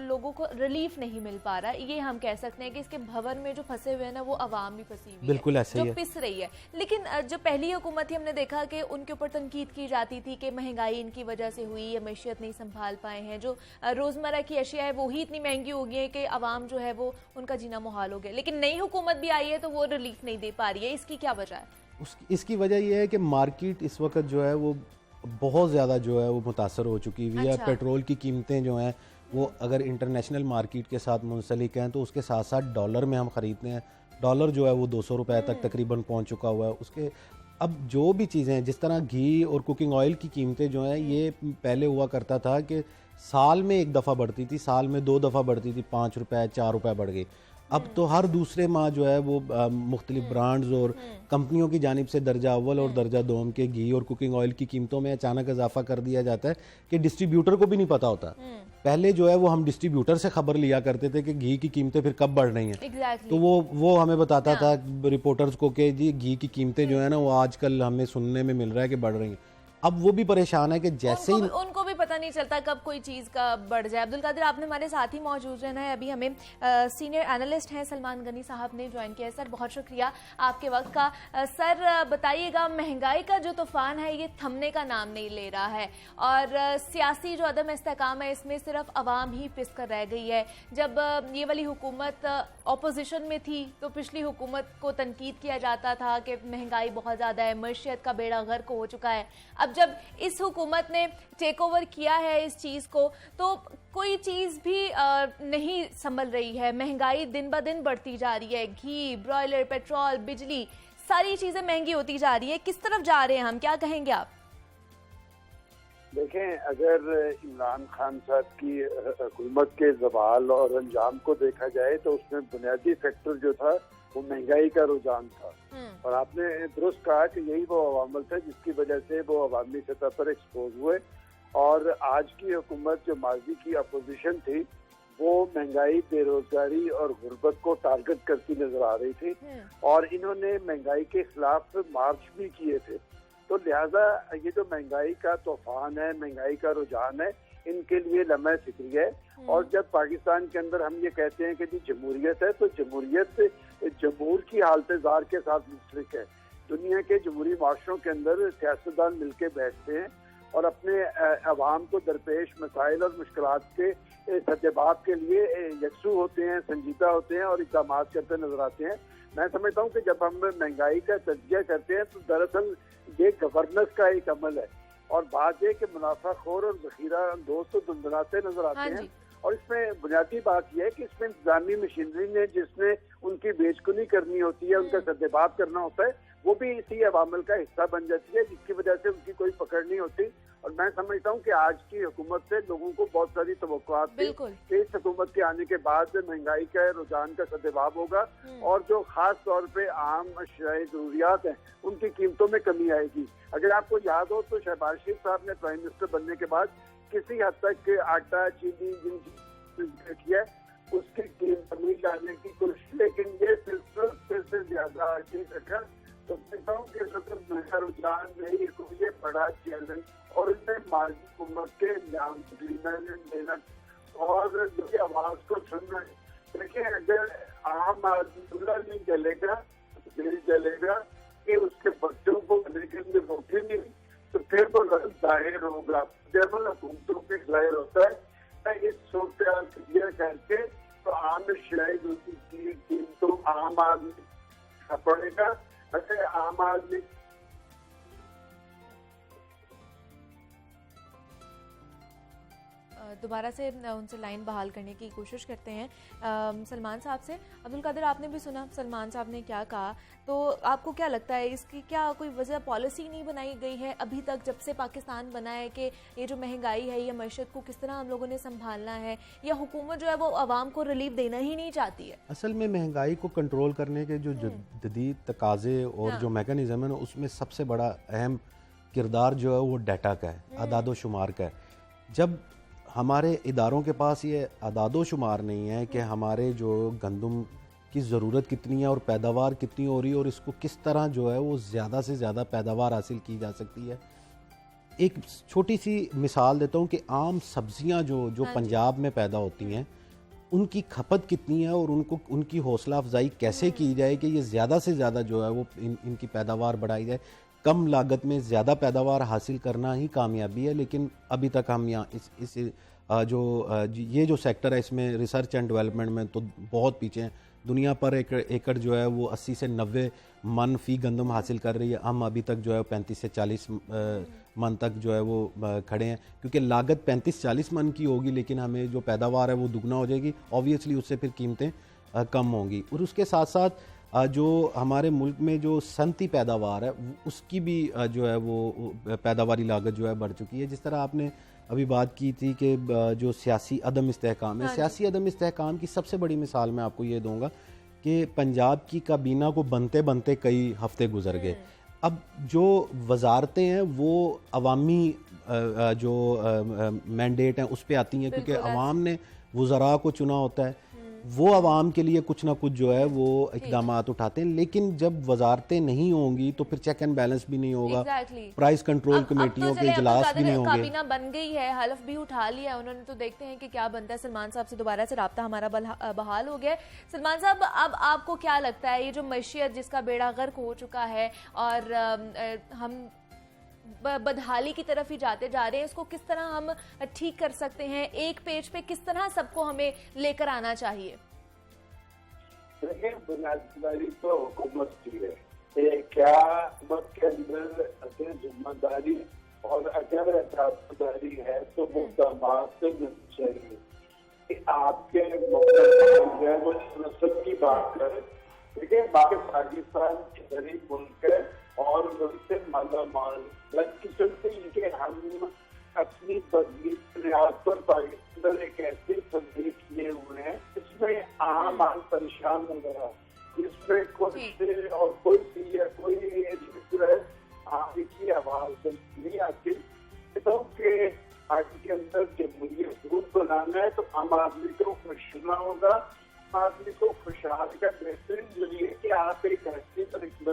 लोगों को रिलीफ नहीं मिल पा रहा, ये हम कह सकते हैं कि इसके भंवर में जो फंसे हुए हैं ना वो आवाम भी फंसी हुई बिल्कुल है, ऐसे जो ही है। पिस रही है। लेकिन जो पहली हुकूमत थी हमने देखा कि उनके ऊपर तनकीद की जाती थी कि महंगाई इनकी वजह से हुई, ये मैशियत नहीं संभाल पाए हैं, जो रोजमर्रा की अशिया है वो ही इतनी महंगी हो गई है कि आवाम जो है वो उनका जीना मुहाल हो गया। लेकिन नई हुकूमत भी आई है तो वो रिलीफ नहीं दे पा रही है, इसकी क्या वजह है? इसकी वजह यह है कि मार्केट इस वक्त जो है वो बहुत ज़्यादा जो है वो मुतासर हो चुकी हुई है। पेट्रोल की कीमतें जो हैं वो अगर इंटरनेशनल मार्केट के साथ मुंसलिक हैं तो उसके साथ साथ डॉलर में हम ख़रीदते हैं, डॉलर जो है वो 200 रुपए तक तकरीबन पहुंच चुका हुआ है। उसके अब जो भी चीज़ें जिस तरह घी और कुकिंग ऑयल की कीमतें जो हैं ये पहले हुआ करता था कि साल में एक दफ़ा बढ़ती थी, साल में 2 दफ़ा बढ़ती थी, 5 रुपए 4 रुपए बढ़ गई। अब तो हर दूसरे माह जो है वो मुख्तलिफ ब्रांड्स और कंपनियों की जानिब से दर्जा अव्वल और दर्जा दोम के घी और कुकिंग ऑयल की कीमतों में अचानक इजाफा कर दिया जाता है कि डिस्ट्रीब्यूटर को भी नहीं पता होता। पहले जो है वो हम डिस्ट्रीब्यूटर से खबर लिया करते थे कि घी की कीमतें फिर कब बढ़ रही हैं। तो वो हमें बताता था रिपोर्टर्स को कि जी घी की कीमतें जो है ना वो आजकल हमें सुनने में मिल रहा है कि बढ़ रही हैं। अब वो भी परेशान है कि जैसे ही उनको भी पता नहीं चलता कब कोई चीज का बढ़ जाए। अब्दुल कादिर, आपने हमारे साथ ही मौजूद रहना है। अभी हमें सीनियर एनालिस्ट हैं सलमान गनी साहब ने ज्वाइन किया है। सर, बहुत शुक्रिया आपके वक्त का। सर बताइएगा, महंगाई का जो तूफान है ये थमने का नाम नहीं ले रहा है, और सियासी जो अदम इस्तेहकाम है इसमें सिर्फ अवाम ही पिस कर रह गई है। जब ये वाली हुकूमत ऑपोजिशन में थी तो पिछली हुकूमत को तनकीद किया जाता था कि महंगाई बहुत ज़्यादा है, मईशत का बेड़ा गर्क हो चुका है। अब जब इस हुकूमत ने टेक ओवर किया है इस चीज़ को तो कोई चीज़ भी नहीं संभल रही है। महंगाई दिन ब दिन बढ़ती जा रही है, घी, ब्रॉयलर, पेट्रोल, बिजली, सारी चीज़ें महंगी होती जा रही है। किस तरफ जा रहे हैं हम, क्या कहेंगे आप? देखें, अगर इमरान खान साहब की हुकूमत के ज़वाल और अंजाम को देखा जाए तो उसमें बुनियादी फैक्टर जो था वो महंगाई का रुझान था। और आपने दुरुस्त कहा कि यही वो अवामल था जिसकी वजह से वो अवामी सतह पर एक्सपोज हुए। और आज की हुकूमत जो माजी की अपोजिशन थी वो महंगाई, बेरोजगारी और गुर्बत को टारगेट करती नजर आ रही थी, और इन्होंने महंगाई के खिलाफ मार्च भी किए थे। तो लिहाजा ये जो महंगाई का तूफान है, महंगाई का रुझान है, इनके लिए लम्हा फिक्री है। और जब पाकिस्तान के अंदर हम ये कहते हैं कि जी जमहूरियत है, तो जमहूरियत जमहूर की हालत-ए-ज़ार के साथ मुश्तरक है। दुनिया के जमहूरी माशरों के अंदर सियासतदान मिलके बैठते हैं और अपने अवाम को दरपेश मसाइल और मुश्किलात के सद्देबाब के लिए यकसू होते हैं, संजीदा होते हैं और इक़दाम करते नजर आते हैं। मैं समझता हूँ कि जब हम महंगाई का तज्जिया करते हैं तो दरअसल ये गवर्नेंस का एक अमल है, और बात है कि मुनाफाखोर और जखीरा अंदोज तो दुंदनाते नजर आते हैं। और इसमें बुनियादी बात यह है कि इसमें इंतजामी मशीनरी ने जिसने उनकी बेचकुनी करनी होती है, उनका सद्देबाब करना होता है, वो भी इसी अवामल का हिस्सा बन जाती है, जिसकी वजह से उनकी कोई पकड़ नहीं होती। और मैं समझता हूँ कि आज की हुकूमत से लोगों को बहुत सारी तवक्कुआत थी कि इस हुकूमत के आने के बाद महंगाई का रुझान का सद्देबाब होगा और जो खास तौर पे आम अशियाए जरूरियात हैं उनकी कीमतों में कमी आएगी। अगर आपको याद हो तो शहबाज शरीफ साहब ने प्राइम मिनिस्टर बनने के बाद किसी हद तक आटा, चीनी जिन किया उसकी कीमत कमी लाने की कोशिश, लेकिन ये सिलसिला फिर से ज्यादा रखा। तो कहता हूँ कि रुझान नहीं, ये बड़ा चैलेंज और इसमें माजी हुकूमत के मेहनत और आवाज को सुनना। देखिए, अगर आम आदमी नहीं चलेगा चलेगा कि उसके बच्चों को बनने के लिए रोटी नहीं, तो फिर वो जाहिर होगा। जब हुकूमतों के जाहिर होता है इस सूरत क्लियर करके तो आम शायद उसकी कीमतों आम आदमी पड़ेगा। अगर आम आदमी दोबारा से उनसे लाइन बहाल करने की कोशिश करते हैं। सलमान साहब से, अब्दुल कादिर आपने भी सुना सलमान साहब ने क्या कहा, तो आपको क्या लगता है इसकी क्या कोई वजह पॉलिसी नहीं बनाई गई है अभी तक जब से पाकिस्तान बना है कि ये जो महंगाई है या मईशत को किस तरह हम लोगों ने संभालना है, या हुकूमत जो है वो आवाम को रिलीफ देना ही नहीं चाहती है? असल में महंगाई को कंट्रोल करने के जो जदीद तकाजे और जो मैकेनिज्म है ना, उसमें सबसे बड़ा अहम किरदार जो है वो डाटा का है, अदादो शुमार का है। जब हमारे इदारों के पास ये अदादो शुमार नहीं है कि हमारे जो गंदम की ज़रूरत कितनी है और पैदावार कितनी हो रही है और इसको किस तरह जो है वो ज़्यादा से ज़्यादा पैदावार हासिल की जा सकती है। एक छोटी सी मिसाल देता हूँ कि आम सब्जियाँ जो पंजाब में पैदा होती हैं उनकी खपत कितनी है और उनकी हौसला अफजाई कैसे की जाए कि ये ज़्यादा से ज़्यादा जो है वो इनकी पैदावार बढ़ाई जाए। कम लागत में ज़्यादा पैदावार हासिल करना ही कामयाबी है, लेकिन अभी तक हम यहाँ ये जो सेक्टर है इसमें रिसर्च एंड डेवलपमेंट में तो बहुत पीछे हैं। दुनिया पर एकड़ जो है वो 80 से 90 मन फी गंदम हासिल कर रही है, हम अभी तक जो है 35 से 40 मन तक जो है वो खड़े हैं, क्योंकि लागत 35-40 मन की होगी लेकिन हमें जो पैदावार है वो दुगना हो जाएगी, ऑब्वियसली उससे फिर कीमतें कम होंगी। और उसके साथ साथ जो हमारे मुल्क में जो सनती पैदावार है उसकी भी जो है वो पैदावारी लागत जो है बढ़ चुकी है। जिस तरह आपने अभी बात की थी कि जो सियासी अदम इस्तेहकाम है, सियासी अदम इस्तेहकाम की सबसे बड़ी मिसाल मैं आपको ये दूंगा कि पंजाब की काबीना को बनते बनते कई हफ्ते गुजर गए। अब जो वजारतें हैं वो अवामी जो मैंडेट हैं उस पर आती हैं, क्योंकि अवाम ने वज़रा को चुना होता है, वो आवाम के लिए कुछ ना कुछ जो है वो इक़दामात उठाते हैं। लेकिन जब वजारतें नहीं होंगी तो फिर चेक एंड बैलेंस भी नहीं होगा, प्राइस कंट्रोल कमेटियों के इजलास भी नहीं होंगे। काबीना बन गई है, हल्फ भी उठा लिया है उन्होंने, तो देखते हैं कि क्या बनता है। सलमान साहब से दोबारा से राब्ता हमारा बहाल हो गया है। सलमान साहब, अब आपको क्या लगता है ये जो मईशत जिसका बेड़ा गर्क हो चुका है और हम बदहाली की तरफ ही जाते जा रहे हैं, इसको किस तरह हम ठीक कर सकते हैं? एक पेज पे किस तरह सबको हमें लेकर आना चाहिए? देखिए, बुनियादी तो हुकूमत की है, क्या हुकूमत के अंदर जिम्मेदारी और अगर जवाबदारी है तो वो दमाद से मिलनी चाहिए कि आपके नस्ल की बात करें। देखिए, पाकिस्तान गरीब मुल्क है और उनसे मालामाल कि हम अपनी बुनियाद पर पाकिस्तान एक ऐसी तब्दीली किए हुए हैं जिसमें आम आदमी परेशान नजर आ, जिसमें कोई और कोई आगे की आवाज नहीं आती। तो के आगे के अंदर जमहूरियत दूर बनाना है तो आम आदमी को खुशना होगा, आदमी को खुशहाल का बेहतरीन जरिए कि आप एक ऐसी तरीके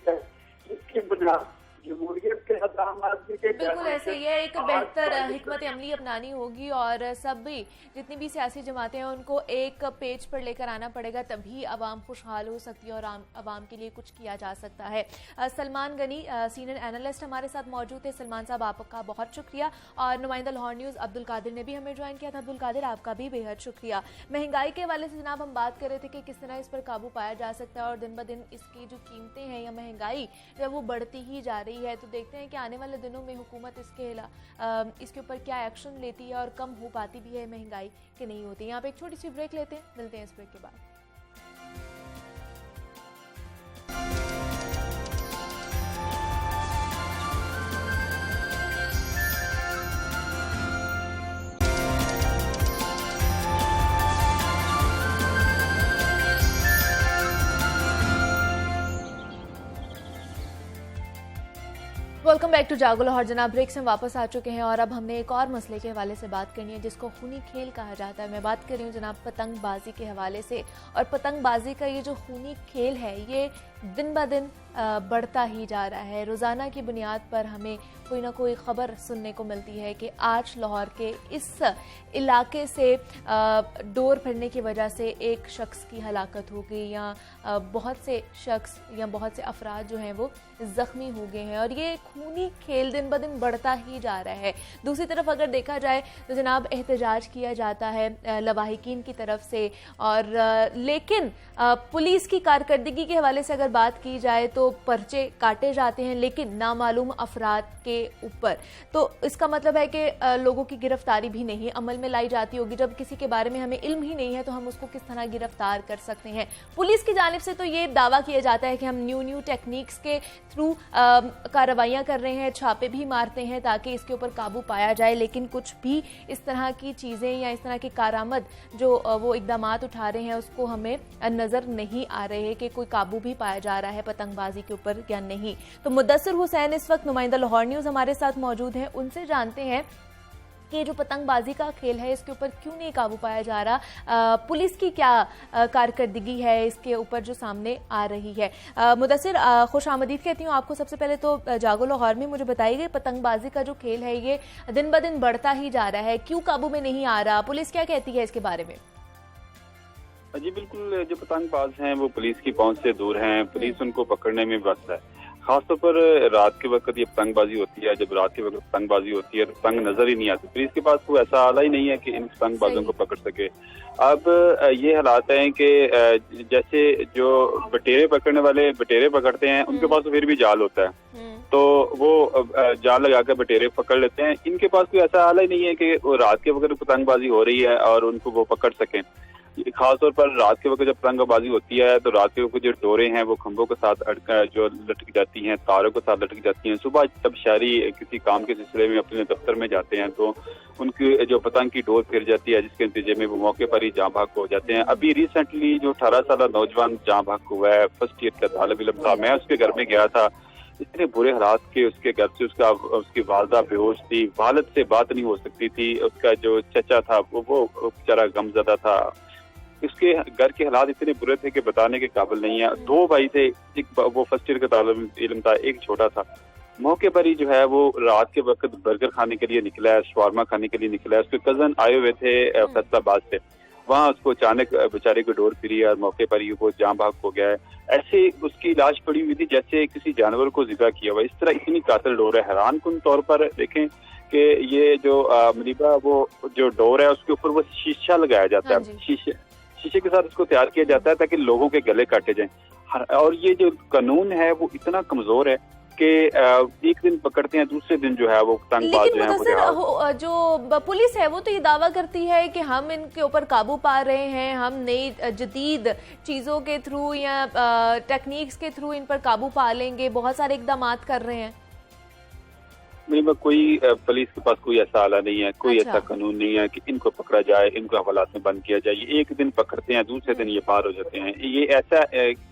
है जिसकी बुनियाद जमहूरियत के आम आदमी के बिल्कुल ऐसे ही है। एक बेहतर हिकमत अमली अपनानी होगी और सभी जितनी भी सियासी जमातें हैं उनको एक पेज पर लेकर आना पड़ेगा, तभी आवाम खुशहाल हो सकती है और आवाम के लिए कुछ किया जा सकता है। सलमान गनी सीनियर एनालिस्ट हमारे साथ मौजूद थे। सलमान साहब, आपका बहुत शुक्रिया। और नुमाइंदा लाहौर न्यूज़ अब्दुल कादिर ने भी हमें ज्वाइन किया था। अब्दुल कादिर, आपका भी बेहद शुक्रिया। महंगाई के हवाले से जनाब हम बात कर रहे थे कि किस तरह इस पर काबू पाया जा सकता है और दिन ब दिन इसकी जो कीमतें हैं या महंगाई जब वो बढ़ती ही जा रही है, तो देखते हैं कि आने वाले दिनों में हुकूमत इसके ऊपर क्या एक्शन लेती है और कम हो पाती भी है महंगाई कि नहीं होती। यहाँ पे एक छोटी सी ब्रेक लेते हैं, मिलते हैं इस ब्रेक के बाद। वेलकम बैक टू जागो लाहौर। जनाब, ब्रेक से हम वापस आ चुके हैं और अब हमने एक और मसले के हवाले से बात करनी है जिसको खूनी खेल कहा जाता है। मैं बात कर रही हूँ जनाब पतंगबाजी के हवाले से। और पतंगबाजी का ये जो खूनी खेल है ये दिन ब दिन बढ़ता ही जा रहा है। रोज़ाना की बुनियाद पर हमें कोई ना कोई ख़बर सुनने को मिलती है कि आज लाहौर के इस इलाके से डोर फिरने की वजह से एक शख्स की हलाकत हो गई या बहुत से शख्स या बहुत से अफराद जो हैं वो ज़ख्मी हो गए हैं और ये खूनी खेल दिन ब दिन बढ़ता ही जा रहा है। दूसरी तरफ अगर देखा जाए तो जनाब एहतजाज किया जाता है लवाहिकीन की तरफ से और लेकिन पुलिस की कारकर्दगी के हवाले से अगर बात की जाए तो जो पर्चे काटे जाते हैं लेकिन नामालूम अफराद के ऊपर, तो इसका मतलब है कि लोगों की गिरफ्तारी भी नहीं अमल में लाई जाती होगी। जब किसी के बारे में हमें इल्म ही नहीं है तो हम उसको किस तरह गिरफ्तार कर सकते हैं। पुलिस की जानिब से तो ये दावा किया जाता है कि हम न्यू टेक्निक्स के थ्रू कार्रवाइयाँ कर रहे हैं, छापे भी मारते हैं ताकि इसके ऊपर काबू पाया जाए, लेकिन कुछ भी इस तरह की चीज़ें या इस तरह की कारामद जो वो इक़दामात उठा रहे हैं उसको हमें नज़र नहीं आ रहे कि कोई काबू भी पाया जा रहा है पतंगबाजी के ऊपर या नहीं। तो मुद्दस्सिर हुसैन इस वक्त नुमाइंदा लाहौर न्यूज़ हमारे साथ मौजूद हैं, उनसे जानते हैं कि जो पतंगबाजी का खेल है इसके ऊपर क्यों नहीं काबू पाया जा रहा, पुलिस की क्या कारकर्दगी है इसके ऊपर जो सामने आ रही है। मुद्दस्सिर, खुश आमदीद कहती हूँ आपको। सबसे पहले तो जागो लाहौर में मुझे बताइए, पतंगबाजी का जो खेल है ये दिन ब दिन बढ़ता ही जा रहा है, क्यों काबू में नहीं आ रहा, पुलिस क्या कहती है इसके बारे में? जी बिल्कुल, जो पतंगबाज हैं वो पुलिस की पहुंच से दूर हैं, पुलिस उनको पकड़ने में व्यस्त है। खासतौर पर रात के वक्त ये पतंगबाजी होती है, जब रात के वक्त पतंगबाजी होती है तो पतंग नजर ही नहीं आती, पुलिस के पास कोई ऐसा आला ही नहीं है कि इन पतंगबाजों को पकड़ सके। अब ये हालात हैं कि जैसे जो बटेरे पकड़ने वाले बटेरे पकड़ते हैं उनके पास तो फिर भी जाल होता है, तो वो जाल लगाकर बटेरे पकड़ लेते हैं। इनके पास कोई ऐसा आला ही नहीं है कि वो रात के वक्त पतंगबाजी हो रही है और उनको वो पकड़ सकें। खासतौर पर रात के वक्त जब पतंगबाजी होती है तो रात के वक्त जो डोरे हैं वो खंभों के साथ जो लटक जाती हैं, तारों के साथ लटक जाती हैं। सुबह जब शहरी किसी काम के सिलसिले में अपने दफ्तर में जाते हैं तो उनकी जो पतंग की डोर फिर जाती है, जिसके नतीजे में वो मौके पर ही जाँ भाग हो जाते हैं। अभी रिसेंटली जो 18 साल नौजवान जाँ भाग हुआ है, फर्स्ट ईयर का तालिब इल्म था, मैं उसके घर में गया था, इतने बुरे हालात के उसके घर से उसकी वालदा बेहोश थी, वालिद से बात नहीं हो सकती थी, उसका जो चचा था वो बेचारा गमज़दा था, उसके घर के हालात इतने बुरे थे कि बताने के काबिल नहीं है। 2 भाई थे, एक वो फर्स्ट ईयर का तालिब इल्म था, एक छोटा था। मौके पर ही जो है वो रात के वक्त बर्गर खाने के लिए निकला है, शवारमा खाने के लिए निकला है, उसके कजन आए हुए थे फैसलाबाद से, वहाँ उसको अचानक बेचारे को डोर फिरी और मौके पर ही वो जाँ भाग हो गया है। ऐसे उसकी लाश पड़ी हुई थी जैसे किसी जानवर को ज़िबा किया हुआ, इस तरह इतनी कातिल डोर है। हैरानकुन तौर पर देखें कि ये जो मुनीबा वो जो डोर है उसके ऊपर वो शीशा लगाया जाता है, शीशे के साथ उसको तैयार किया जाता है ताकि लोगों के गले काटे जाएं। और ये जो कानून है वो इतना कमजोर है कि एक दिन पकड़ते हैं, दूसरे दिन जो है वो पतंगबाज जो है जो पुलिस है वो तो ये दावा करती है कि हम इनके ऊपर काबू पा रहे हैं, हम नई जदीद चीज़ों के थ्रू या टेक्निक्स के थ्रू इन पर काबू पा लेंगे, बहुत सारे इकदाम कर रहे हैं। कोई पुलिस के पास कोई ऐसा आला नहीं है, कोई ऐसा कानून नहीं है कि इनको पकड़ा जाए, इनको हवालात में बंद किया जाए। ये एक दिन पकड़ते हैं, दूसरे दिन ये पार हो जाते हैं। ये ऐसा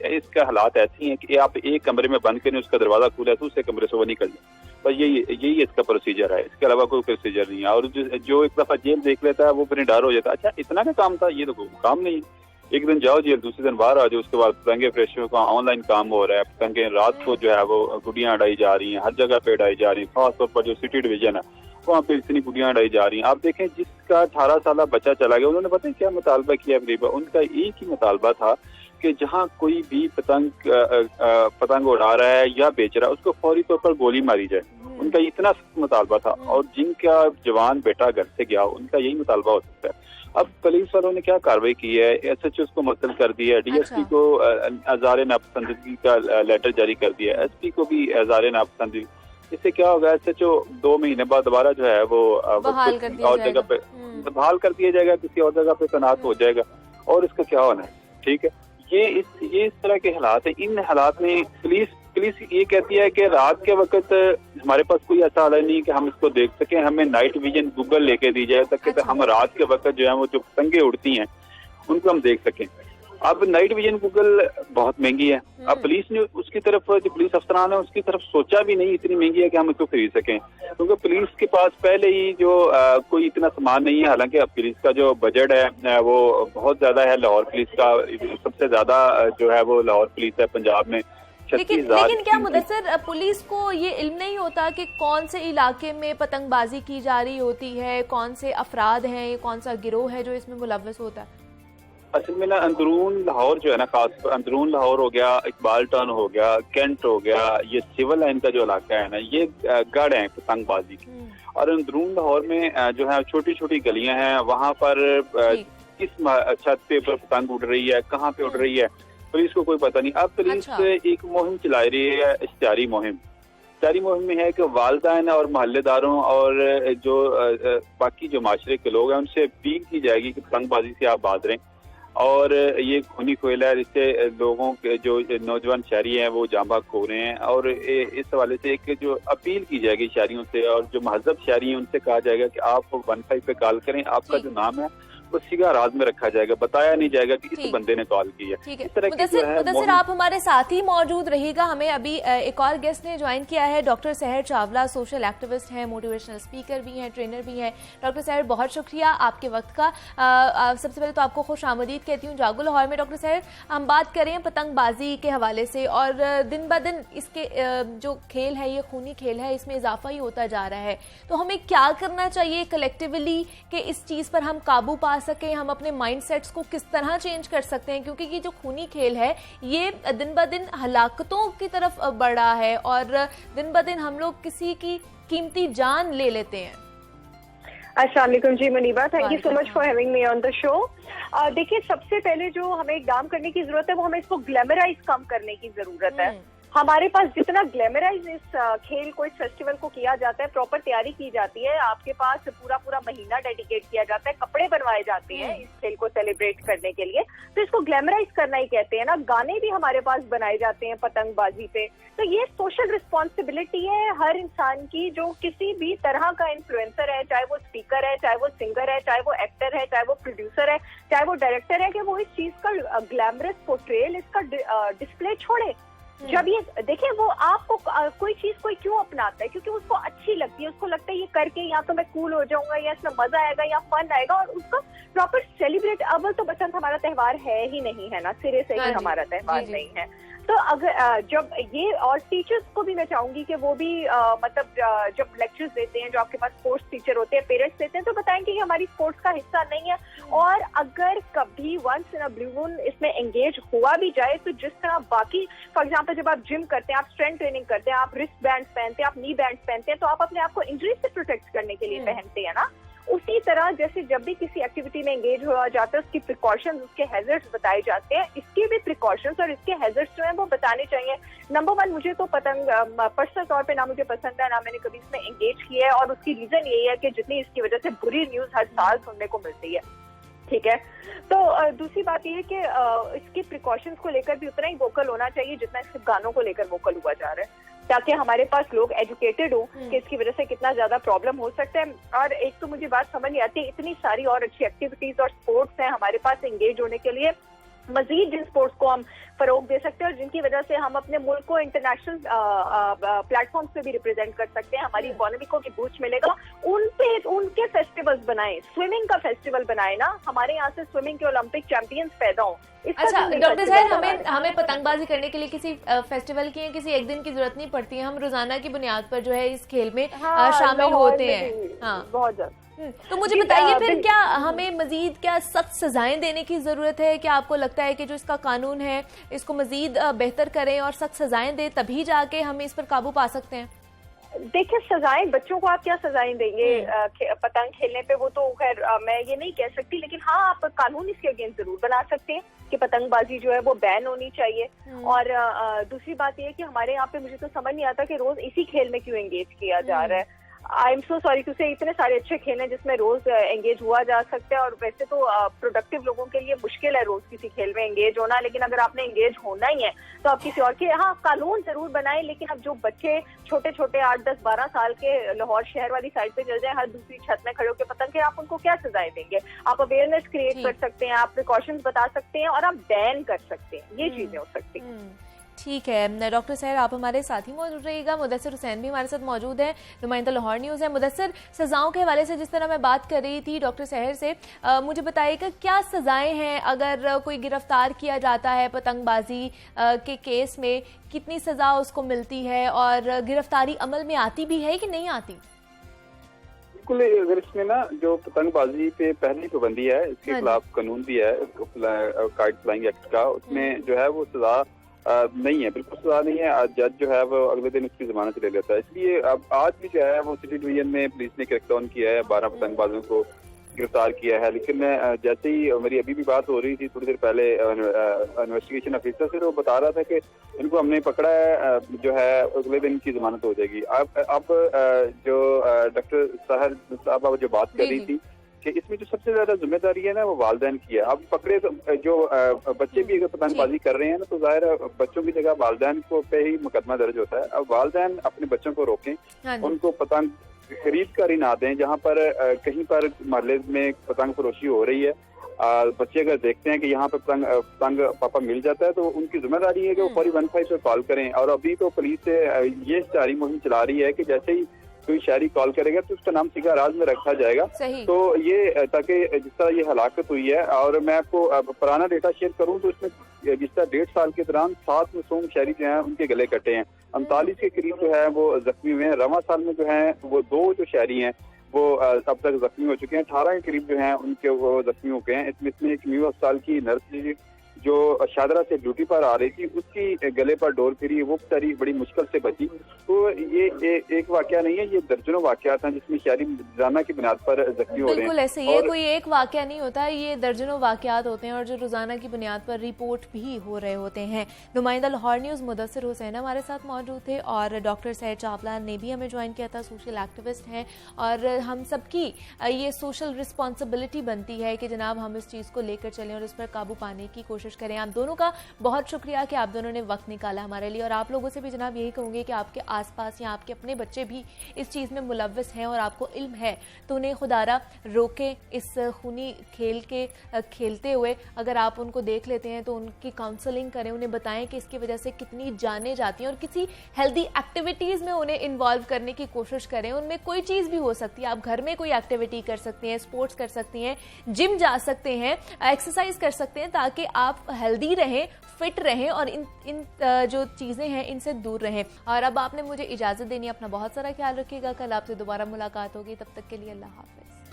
इसका हालात ऐसी हैं कि आप एक कमरे में बंद करें, उसका दरवाजा खुला है, दूसरे कमरे से वो निकल जाए, बस यही इसका प्रोसीजर है, इसके अलावा कोई प्रोसीजर नहीं है। और जो एक दफा जेल देख लेता है वो फिर डर हो जाता है, अच्छा इतना का काम था, ये तो कोई काम नहीं है। एक दिन जाओ जेल, दूसरे दिन बाहर आ जाओ, उसके बाद पतंगे फ्रेशों का ऑनलाइन काम हो रहा है, पतंगे रात को जो है वो गुड़ियां उड़ाई जा रही हैं, हर जगह पे उड़ाई जा रही हैं। खासतौर पर जो सिटी डिवीजन है वहाँ पे इतनी गुड़ियां उड़ाई जा रही हैं। आप देखें जिसका 18 साल बच्चा चला गया, उन्होंने पता है क्या मुतालबा किया गरीबा, उनका एक ही मुतालबा था कि जहाँ कोई भी पतंग उड़ा रहा है या बेच रहा है उसको फौरी तौर पर गोली मारी जाए, उनका इतना मुतालबा था। और जिनका जवान बेटा घर से गया उनका यही मुतालबा हो सकता है। अब पुलिस वालों ने क्या कार्रवाई की है, SHO को मुअत्तल कर दिया है, DSP को अज़ारे नापसंदगी का लेटर जारी कर दिया है, SP को भी अज़ारे नापसंदगी। इससे क्या होगा, SHO 2 महीने बाद दोबारा जो है वो और जगह पे बहाल कर दिया जाएगा, किसी और जगह पे तैनात हो जाएगा। और इसका क्या होना है, ठीक है, ये इस तरह के हालात है। इन हालात में पुलिस ये कहती है कि रात के वक्त हमारे पास कोई ऐसा आला नहीं कि हम इसको देख सकें, हमें नाइट विजन गूगल लेके दी जाए ताकि हम रात के वक्त जो है वो जो पतंगे उड़ती हैं उनको हम देख सकें। अब नाइट विजन गूगल बहुत महंगी है, अब पुलिस ने उसकी तरफ, जो पुलिस अफसरान है उसकी तरफ सोचा भी नहीं, इतनी महंगी है कि हम इसको खरीद सकें, क्योंकि पुलिस के पास पहले ही जो कोई इतना सामान नहीं है। हालांकि अब पुलिस का जो बजट है वो बहुत ज्यादा है, लाहौर पुलिस का सबसे ज्यादा जो है वो लाहौर पुलिस है पंजाब में। लेकिन क्या मुदस्सिर पुलिस को ये इल्म नहीं होता कि कौन से इलाके में पतंगबाजी की जा रही होती है, कौन से अफराद हैं, कौन सा गिरोह है जो इसमें मुलव्वस होता है? असल में ना अंदरून लाहौर जो है ना, खास अंदरून लाहौर हो गया, इकबाल टाउन हो गया, कैंट हो गया, ये सिविल लाइन का जो इलाका है ना, ये गढ़ है पतंगबाजी की। और अंदरून लाहौर में जो है छोटी छोटी गलियां हैं, वहाँ पर किस छत पे पतंग उड़ रही है, कहाँ पे उड़ रही है, पुलिस को कोई पता नहीं। अब पुलिस एक मुहिम चला रही है, इश्तिहारी मुहिम। इश्तिहारी मुहिम में है कि वालिदैन और मोहल्लेदारों और जो बाकी जो माशरे के लोग हैं उनसे अपील की जाएगी कि पतंगबाजी से आप बाज रहें, और ये खूनी कोयला है जिससे लोगों के जो नौजवान शहरी हैं वो जांबाग हो रहे हैं। और इस हवाले से एक जो अपील की जाएगी शहरियों से, और जो महजब शहरी हैं उनसे कहा जाएगा कि आप 15 पे कॉल करें, आपका जो नाम है वो सिगा राज में रखा जाएगा, बताया नहीं जाएगा कि इस बंदे ने कॉल की है। इस तरह की जो है मुदस्सिर आप हमारे साथ ही मौजूद रहिएगा। हमें अभी एक और गेस्ट ने ज्वाइन किया है, डॉक्टर सहर चावला, सोशल एक्टिविस्ट हैं, मोटिवेशनल स्पीकर भी हैं, ट्रेनर भी हैं। डॉक्टर सहर, बहुत शुक्रिया आपके वक्त का। सबसे पहले तो आपको खुश आमदीद कहती हूँ जागो लाहौर में। डॉक्टर सहर, हम बात करें पतंगबाजी के हवाले से, और दिन ब दिन इसके जो खेल है, ये खूनी खेल है, इसमें इजाफा ही होता जा रहा है। तो हमें क्या करना चाहिए कलेक्टिवली कि इस चीज़ पर हम काबू पा सकें? हम अपने माइंडसेट्स को किस तरह चेंज कर सकते हैं? क्योंकि ये जो खूनी खेल है ये दिन ब दिन हलाकतों की तरफ बढ़ रहा है, और दिन ब दिन हम लोग किसी की कीमती जान ले लेते हैं। अस्सलाम वालेकुम जी Muniba, thank you so much for having me on the show. देखिए, सबसे पहले जो हमें काम करने की जरूरत है वो हमें इसको ग्लैमराइज कम करने की जरूरत है। हमारे पास जितना ग्लैमराइज इस खेल को, इस फेस्टिवल को किया जाता है, प्रॉपर तैयारी की जाती है, आपके पास पूरा महीना डेडिकेट किया जाता है, कपड़े बनवाए जाते हैं इस खेल को सेलिब्रेट करने के लिए, तो इसको ग्लैमराइज करना ही कहते हैं ना। गाने भी हमारे पास बनाए जाते हैं पतंगबाजी पे। तो ये सोशल रिस्पॉन्सिबिलिटी है हर इंसान की, जो किसी भी तरह का इन्फ्लुएंसर है, चाहे वो स्पीकर है, चाहे वो सिंगर है, चाहे वो एक्टर है, चाहे वो प्रोड्यूसर है, चाहे वो डायरेक्टर है, कि वो इस चीज का ग्लैमरस पोर्ट्रेयल, इसका डिस्प्ले छोड़े। जब ये देखिए, वो आपको कोई चीज कोई क्यों अपनाता है? क्योंकि उसको अच्छी लगती है, उसको लगता है ये करके या तो मैं कूल हो जाऊंगा, या इसमें मजा आएगा, या फन आएगा, और उसका प्रॉपर सेलिब्रेट। अव्वल तो बसंत हमारा त्योहार है ही नहीं, है ना, सिरे से ही हमारा त्योहार नहीं है। तो अगर जब ये, और टीचर्स को भी मैं चाहूंगी कि वो भी मतलब जब लेक्चर्स देते हैं, जो आपके पास स्पोर्ट्स टीचर होते हैं, पेरेंट्स देते हैं, तो बताएंगे कि हमारी स्पोर्ट्स का हिस्सा नहीं है। और अगर कभी once in a blue moon इसमें एंगेज हुआ भी जाए, तो जिस तरह बाकी, फॉर एग्जाम्पल जब आप जिम करते हैं, आप स्ट्रेंथ ट्रेनिंग करते हैं, आप रिस्ट बैंड पहनते हैं, आप नी बैंड पहनते हैं, तो आप अपने आप को इंजरी से प्रोटेक्ट करने के लिए पहनते हैं ना। उसी तरह जैसे जब भी किसी एक्टिविटी में एंगेज हुआ जाता है, उसकी प्रिकॉशंस, उसके हैजर्ड्स बताए जाते हैं, इसके भी प्रिकॉशंस और इसके हैजर्ड्स जो हैं वो बताने चाहिए। नंबर 1, मुझे तो पतंग पर्सनल तौर पे ना मुझे पसंद है, ना मैंने कभी इसमें एंगेज किया है, और उसकी रीजन यही है कि जितनी इसकी वजह से बुरी न्यूज हर साल सुनने को मिलती है, ठीक है। तो दूसरी बात यह है कि इसके प्रिकॉशंस को लेकर भी उतना ही वोकल होना चाहिए जितना इसके गानों को लेकर वोकल हुआ जा रहा है, ताकि हमारे पास लोग एजुकेटेड हो कि इसकी वजह से कितना ज्यादा प्रॉब्लम हो सकता है। और एक तो मुझे बात समझ नहीं आती, इतनी सारी और अच्छी एक्टिविटीज और स्पोर्ट्स हैं हमारे पास एंगेज होने के लिए, मजीद जिन स्पोर्ट्स को हम फरोग दे सकते हैं और जिनकी वजह से हम अपने मुल्क को इंटरनेशनल प्लेटफॉर्म्स पे भी रिप्रेजेंट कर सकते हैं, हमारी इकोनॉमी को भी बूस्ट मिलेगा। उनके फेस्टिवल्स बनाएं, स्विमिंग का फेस्टिवल बनाएं ना, हमारे यहाँ से स्विमिंग के ओलंपिक चैंपियंस पैदा हों। अच्छा डॉक्टर साहब, हमें पतंगबाजी करने के लिए किसी फेस्टिवल की, किसी एक दिन की जरूरत नहीं पड़ती है, हम रोजाना की बुनियाद पर जो है इस खेल में शामिल होते हैं। हाँ, बहुत ज्यादा। तो मुझे बताइए फिर, क्या हमें मजीद क्या सख्त सजाएं देने की जरूरत है? क्या आपको लगता है कि जो इसका कानून है इसको मजीद बेहतर करें और सख्त सजाएं दें, तभी जाके हम इस पर काबू पा सकते हैं? देखिए, सजाएं, बच्चों को आप क्या सजाएं देंगे पतंग खेलने पे? वो तो खैर मैं ये नहीं कह सकती, लेकिन हाँ, आप कानून इसके अगेंस्ट जरूर बना सकते हैं कि पतंगबाजी जो है वो बैन होनी चाहिए। और दूसरी बात ये है कि हमारे यहाँ पे मुझे तो समझ नहीं आता कि रोज इसी खेल में क्यों एंगेज किया जा रहा है। I am so sorry to say, इतने सारे अच्छे खेल हैं जिसमें रोज एंगेज हुआ जा सकता है, और वैसे तो प्रोडक्टिव लोगों के लिए मुश्किल है रोज किसी खेल में एंगेज होना, लेकिन अगर आपने एंगेज होना ही है तो आप किसी और के, हाँ, कानून जरूर बनाएं। लेकिन अब जो बच्चे छोटे छोटे 8, 10, 12 साल के लाहौर शहर वाली साइड पे चल जाए, हर दूसरी छत में खड़े होकर पतंग, आप उनको क्या सजाएं देंगे? आप अवेयरनेस क्रिएट कर सकते हैं, आप प्रिकॉशंस बता सकते हैं, और आप बैन कर सकते हैं। ये चीजें हो सकती हैं। ठीक है डॉक्टर सहर, आप हमारे साथ ही मौजूद रहिएगा। मुदस्सिर हुसैन भी हमारे साथ मौजूद है, नुमाइंदा लाहौर न्यूज़ है। मुदस्सिर, सजाओं के हवाले से जिस तरह मैं बात कर रही थी डॉक्टर सहर से, मुझे बताइएगा क्या सजाएं हैं अगर कोई गिरफ्तार किया जाता है पतंगबाजी के केस में, कितनी सजा उसको मिलती है, और गिरफ्तारी अमल में आती भी है कि नहीं आती? बिल्कुल, अगर इसमें ना जो पतंगबाजी पे पहली पाबंदी है, इसके खिलाफ कानून भी है, काइट फ्लाइंग एक्ट का, उसमें जो है वो सजा नहीं है, बिल्कुल सजा नहीं है। जज जो है वो अगले दिन उसकी जमानत ले लेता है। इसलिए अब आज भी जो है वो सिटी डिवीजन में पुलिस ने क्रैकडाउन किया है, 12 पतंगबाजों को गिरफ्तार किया है। लेकिन जैसे ही मेरी अभी भी बात हो रही थी थोड़ी देर पहले इन्वेस्टिगेशन ऑफिसर से, तो बता रहा था कि इनको हमने पकड़ा है, जो है अगले दिन की जमानत हो जाएगी। अब जो डॉक्टर साहर साहब जो बात कर रही थी कि इसमें जो सबसे ज्यादा जिम्मेदारी है ना वो वालिदैन की है। अब पकड़े तो जो बच्चे भी अगर पतंगबाजी कर रहे हैं ना, तो जाहिर है बच्चों की जगह वालिदैन को पे ही मुकदमा दर्ज होता है। अब वालिदैन अपने बच्चों को रोकें, उनको पतंग खरीद कर ही ना दें। जहाँ पर कहीं पर मोहल्ले में पतंग फरोशी हो रही है, बच्चे अगर देखते हैं कि यहाँ पर पतंग पापा मिल जाता है, तो उनकी जिम्मेदारी है कि वो फौरी 15 पे कॉल करें। और अभी तो पुलिस से ये जारी मुहिम चला रही है कि जैसे ही कोई शहरी कॉल करेगा तो उसका नाम सिगा राज में रखा जाएगा। तो ये ताकि जिस तरह ये हलाकत हुई है, और मैं आपको पुराना डेटा शेयर करूं तो इसमें जिस तरह 1.5 साल के दौरान 7 मासूम शहरी जो हैं उनके गले कटे हैं, 39 के करीब जो है वो जख्मी हुए हैं। रवा साल में जो है वो 2 जो शहरी हैं वो अब तक जख्मी हो चुके हैं। 18 के करीब जो हैं उनके वो जख्मी हो गए हैं। इसमें एक न्यू अस्पताल की नर्स जो शादरा से ड्यूटी पर आ रही थी, उसकी गले पर डोर फिरी, वो बेचारी बड़ी मुश्किल से बची। तो ये एक वाकया नहीं है, ये दर्जनों वाकयात हैं जिसमें शहरी रोजाना की बुनियाद पर जख्मी हो रहे हैं। बिल्कुल ऐसे, ये कोई एक वाकया नहीं होता, ये दर्जनों वाकयात होते हैं और जो रोजाना की बुनियाद पर रिपोर्ट भी हो रहे होते हैं। नुमाइंदा लाहौर न्यूज़ मुदस्सिर हुसैन हमारे साथ मौजूद थे और डॉक्टर सैयद चावला ने भी हमें ज्वाइन किया था, सोशल एक्टिविस्ट हैं। और हम सबकी ये सोशल रिस्पॉन्सिबिलिटी बनती है कि जनाब हम इस चीज़ को लेकर चलें और इस पर काबू पाने की कोशिश करें। आप दोनों का बहुत शुक्रिया कि आप दोनों ने वक्त निकाला हमारे लिए, और आप लोगों से भी जनाब यही कहूँगी कि आपके आसपास या आपके अपने बच्चे भी इस चीज़ में मुलव्वस हैं और आपको इल्म है तो उन्हें खुदारा रोकें इस खूनी खेल के खेलते हुए। अगर आप उनको देख लेते हैं तो उनकी काउंसलिंग करें, उन्हें बताएं कि इसकी वजह से कितनी जानें जाती हैं, और किसी हेल्दी एक्टिविटीज़ में उन्हें इन्वॉल्व करने की कोशिश करें। उनमें कोई चीज़ भी हो सकती है, आप घर में कोई एक्टिविटी कर सकती हैं, स्पोर्ट्स कर सकती हैं, जिम जा सकते हैं, एक्सरसाइज कर सकते हैं, ताकि आप हेल्दी रहें, फिट रहें और इन जो चीज़ें हैं इनसे दूर रहें। और अब आपने मुझे इजाज़त देनी है, अपना बहुत सारा ख्याल रखिएगा। कल आपसे दोबारा मुलाकात होगी, तब तक के लिए अल्लाह हाफ़िज़।